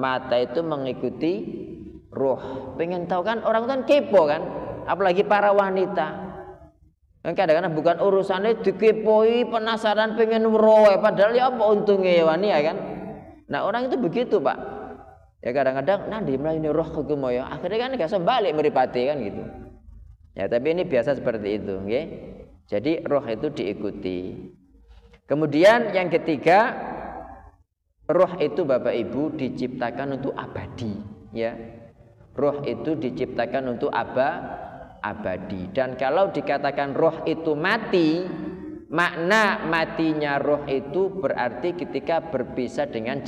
Mata itu mengikuti ruh. Pengen tahu kan, orang kan kepo kan, apalagi para wanita. Kan kadang-kadang bukan urusannya dikepoi, penasaran pengen weruh, padahal ya apa untungnya wani ya kan. Nah, orang itu begitu, Pak. Ya kadang-kadang nanti melayu roh ke moyo, akhirnya kan gak balik meripati kan gitu. Ya tapi ini biasa seperti itu, okay? Jadi roh itu diikuti. Kemudian yang ketiga, roh itu Bapak Ibu diciptakan untuk abadi, ya. Roh itu diciptakan untuk abadi. Dan kalau dikatakan roh itu mati, makna matinya roh itu berarti ketika berpisah dengan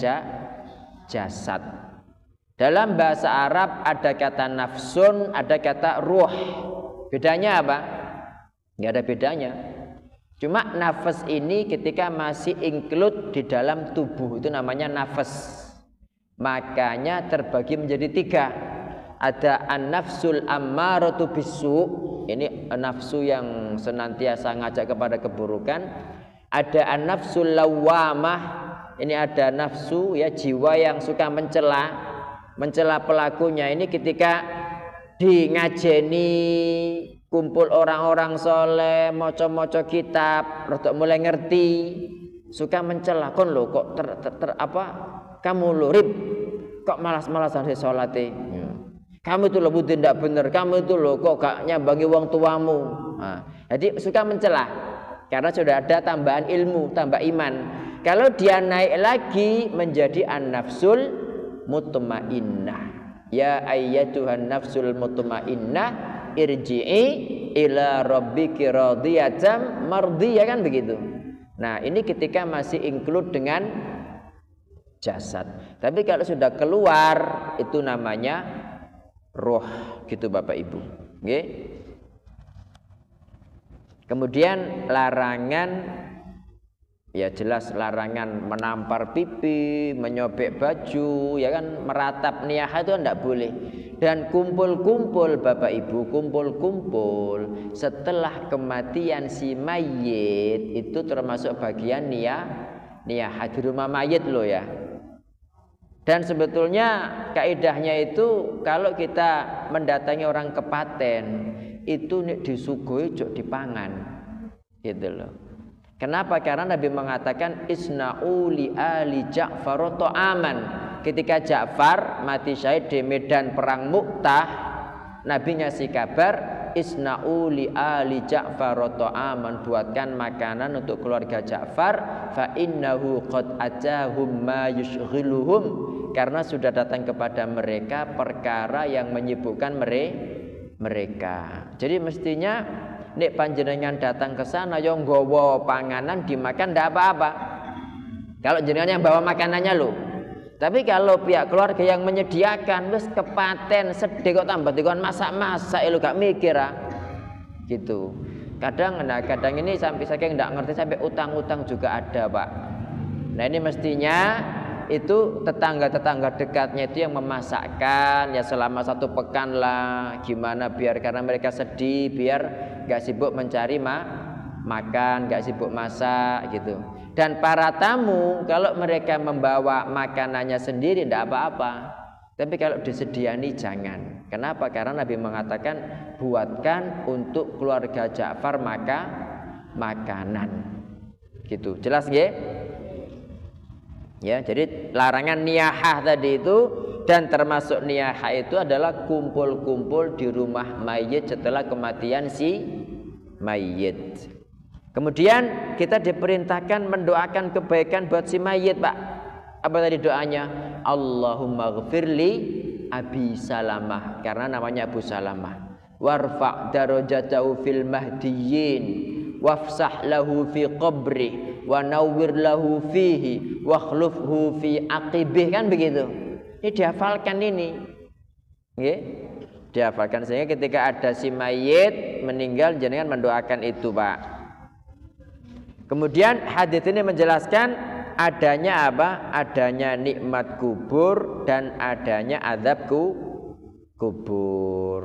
jasad. Dalam bahasa Arab ada kata nafsun, ada kata ruh. Bedanya apa? Nggak ada bedanya. Cuma nafas ini ketika masih include di dalam tubuh itu namanya nafas. Makanya terbagi menjadi 3. Ada an-nafsul ammaratu bisu. Ini nafsu yang senantiasa ngajak kepada keburukan. Ada an-nafsul lawamah. Ini ada nafsu ya, jiwa yang suka mencela pelakunya. Ini ketika di ngajeni kumpul orang-orang soleh, moco-moco kitab, rotok mulai ngerti, suka mencela. Kon lo kok kamu lo rib, kok malas-malasan di sholatnya. Kamu itu lo budi tidak benar, kamu itu lo kok gak nyambangi wong tuamu. Nah, Jadi suka mencelah karena sudah ada tambahan ilmu, tambah iman. Kalau dia naik lagi menjadi an-nafsul mutmainnah. Ya ayyatuhan nafsul mutmainnah irji'i ila rabbiki radiyatan mardiyah, kan begitu. Nah, ini ketika masih include dengan jasad. Tapi kalau sudah keluar itu namanya roh, gitu Bapak Ibu. Nggih. Kemudian larangan, ya jelas larangan menampar pipi, menyobek baju, ya kan, meratap niyahah itu tidak boleh. Dan kumpul-kumpul Bapak Ibu, kumpul-kumpul setelah kematian si mayit itu termasuk bagian niyahah di rumah mayit loh ya. Dan sebetulnya kaidahnya itu kalau kita mendatangi orang kepaten itu disuguhi jok dipangan, gitu loh. Kenapa? Karena Nabi mengatakan isna'u li ali Ja'far ta'aman. Ketika Ja'far mati syahid di medan perang Mu'tah, Nabi ngasih kabar isna'u li ali Ja'far ta'aman, buatkan makanan untuk keluarga Ja'far, fa innahu qad atahum ma yushghiluhum, karena sudah datang kepada mereka perkara yang menyibukkan mereka. Jadi mestinya nek panjenengan datang ke sana yang nggawa panganan dimakan ndak apa-apa. Kalau jenengan yang bawa makanannya loh. Tapi kalau pihak keluarga yang menyediakan wis kepaten sedih kok tambah dikon masak-masak lu gak mikir gitu. Kadang ini sampai saking ndak ngerti sampai utang-utang juga ada, Pak. Nah, ini mestinya itu tetangga-tetangga dekatnya itu yang memasakkan ya selama 1 pekan lah, gimana biar karena mereka sedih, biar gak sibuk mencari makan, gak sibuk masak gitu. Dan para tamu kalau mereka membawa makanannya sendiri tidak apa-apa, tapi kalau disediani jangan. Kenapa? Karena Nabi mengatakan buatkan untuk keluarga Ja'far makanan gitu. Jelas nggih? Ya, jadi larangan niyahah tadi itu, dan termasuk niyahah itu adalah kumpul-kumpul di rumah mayit setelah kematian si mayit. Kemudian kita diperintahkan mendoakan kebaikan buat si mayit, Pak. Apa tadi doanya? Allahumma ghfirli Abi Salamah, karena namanya Abu Salamah. Warfa' darajatahu fil mahdiyyin wafsah lahu fi qabri wa nawwir lahu fihi wa khlufhu fi aqibih, kan begitu. Ini dihafalkan ini. Nggih. Dihafalkan sehingga ketika ada si mayit meninggal jenengan mendoakan itu, Pak. Kemudian hadis ini menjelaskan adanya apa? Adanya nikmat kubur dan adanya azab kubur.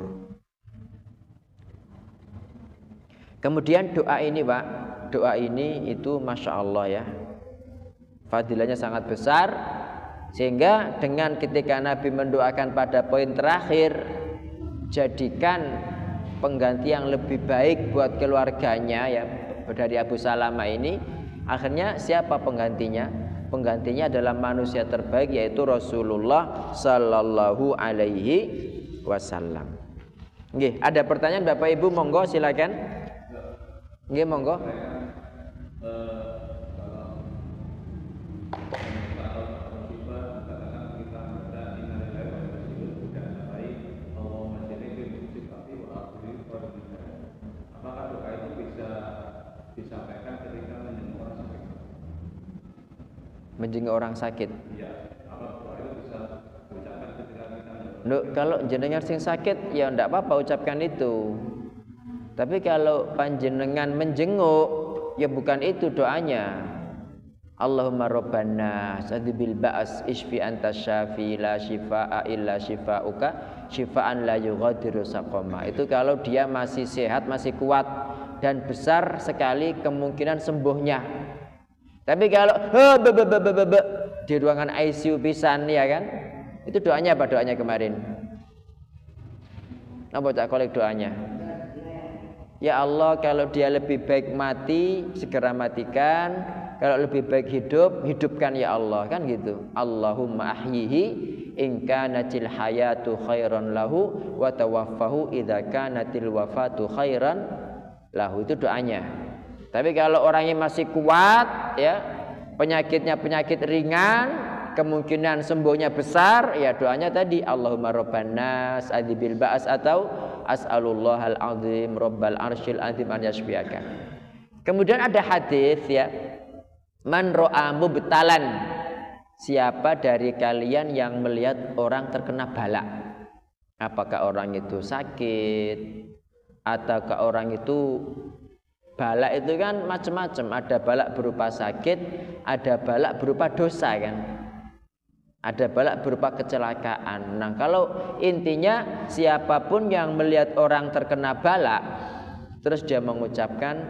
Kemudian doa ini, Pak, doa ini itu Masya Allah ya, fadilahnya sangat besar, sehingga dengan ketika Nabi mendoakan pada poin terakhir, jadikan pengganti yang lebih baik buat keluarganya ya dari Abu Salamah ini. Akhirnya siapa penggantinya? Penggantinya adalah manusia terbaik, yaitu Rasulullah Sallallahu Alaihi Wasallam. Nggih, ada pertanyaan Bapak Ibu, monggo silakan. Nggih, monggo. Apakah doa itu bisa disampaikan ketika menjenguk orang sakit? Iya. Apa doa itu bisa diucapkan ketika kita kalau jenengan sing sakit ya ndak apa-apa ucapkan itu. Tapi kalau panjenengan menjenguk ya bukan itu doanya. Allahumma rabbana sadibil ba'as isfi anta syafi la shifaa illa shifauka syifaan la yughadiru saqama. Itu kalau dia masih sehat, masih kuat dan besar sekali kemungkinan sembuhnya. Tapi kalau di ruangan ICU pisan ya kan, itu doanya apa? Doanya kemarin apa Cak Kolek doanya? Ya Allah, kalau dia lebih baik mati, segera matikan. Kalau lebih baik hidup, hidupkan ya Allah, kan gitu. Allahumma ahyihi in kanatil hayatu khairan lahu wa tawaffahu idza kanatil wafatu khairan lahu, itu doanya. Tapi kalau orangnya masih kuat ya, penyakitnya penyakit ringan, kemungkinan sembuhnya besar, ya doanya tadi Allahumma rabban nas adibil ba'as atau as'alullahal azim rabbal arsyil azim an yashfiyaka. Kemudian ada hadis ya, man ra'a mubtalan, siapa dari kalian yang melihat orang terkena bala, apakah orang itu sakit ataukah orang itu, bala itu kan macam-macam, ada bala berupa sakit, ada bala berupa dosa kan, ada bala berupa kecelakaan. Nah kalau intinya siapapun yang melihat orang terkena bala terus dia mengucapkan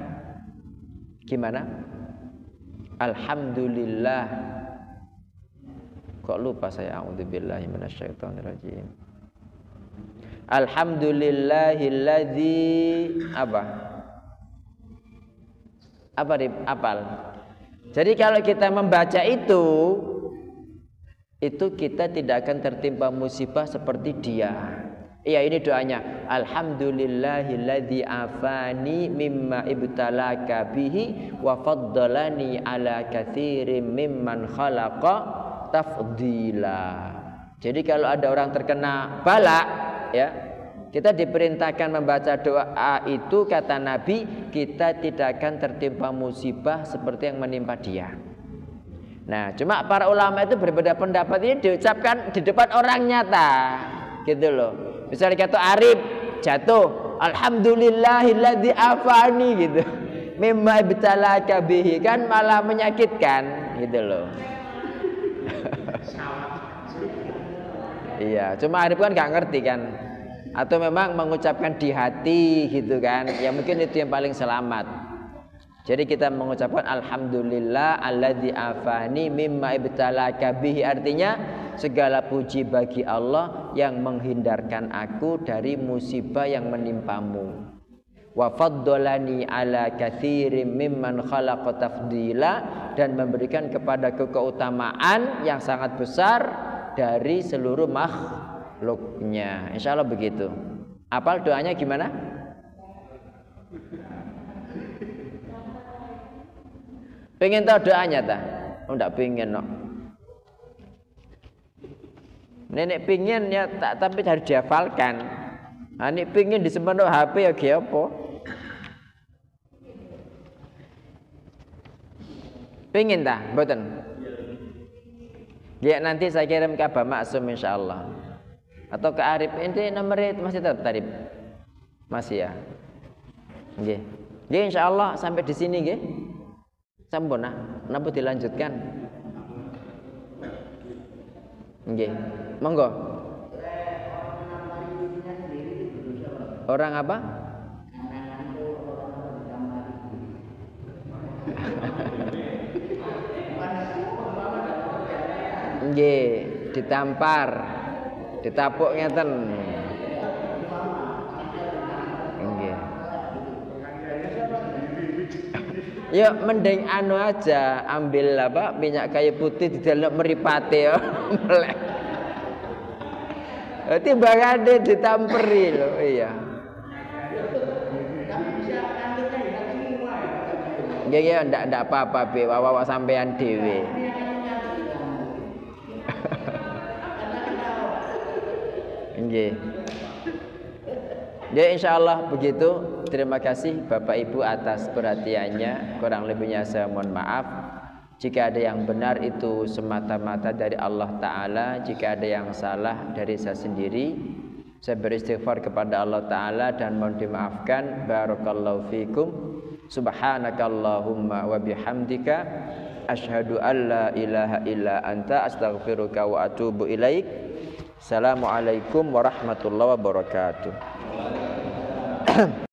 gimana? Alhamdulillah. Kok lupa saya, a'udzubillahi minasyaitonirrajim. Alhamdulillahilladzi apa? Apa apal? Jadi kalau kita membaca itu kita tidak akan tertimpa musibah seperti dia. Iya, ini doanya. Alhamdulillahilladzi afani mimma ibtalaka bihi wa faddalani ala katsirin mimman khalaqa tafdila. Jadi kalau ada orang terkena bala ya, kita diperintahkan membaca doa itu, kata Nabi, kita tidak akan tertimpa musibah seperti yang menimpa dia. Nah, cuma para ulama itu berbeda pendapat, ini diucapkan di depan orang nyata, gitu loh. Misalnya kata Arif jatuh, alhamdulillahilladzi afani gitu. Mimma ibtalaka bihi, kan malah menyakitkan, gitu loh. Iya, cuma Arif kan nggak ngerti kan, atau memang mengucapkan di hati gitu kan, ya mungkin itu yang paling selamat. Jadi kita mengucapkan alhamdulillah alladzi afani mimma ibtalaka bihi, artinya segala puji bagi Allah yang menghindarkan aku dari musibah yang menimpamu. Wa faddalani ala katsirin mimman khalaqa tafdila, dan memberikan kepadaku keutamaan yang sangat besar dari seluruh makhluknya. Insyaallah begitu. Apal doanya gimana? Pengen tahu doanya tak? Oh, enggak pengen no. Nenek pengen ya tak, tapi harus dihafalkan. Nenek pengen disimpan di HP ya ge apa? Pengen tak? Mboten. Ya nanti saya kirim ke Abah Maksum insyaallah. Atau ke Arif, ini nomornya masih tetap Arif? Masih ya. Nggih. Nggih insyaallah sampai di sini nggih. Sampun nah, napa dilanjutkan? Nggih. Monggo. Orang apa? Nggih, ditampar. Ditapuk ngeten. Nggih. Yuk mending anu aja, ambil apa minyak kayu putih didelok mripate ya. Melek. Timbangane ditamperi lho, iya. Nggih ndak apa-apa be, wawa sampean dhewe. Nggih. Ya insyaallah begitu. Terima kasih Bapak Ibu atas perhatiannya. Kurang lebihnya saya mohon maaf. Jika ada yang benar itu semata-mata dari Allah Ta'ala. Jika ada yang salah dari saya sendiri, saya beristighfar kepada Allah Ta'ala dan mohon dimaafkan. Barakallahu fikum. Subhanakallahumma wa bihamdika asyhadu an la ilaha illa anta astaghfiruka wa atubu ilaik. Assalamualaikum warahmatullahi wabarakatuh.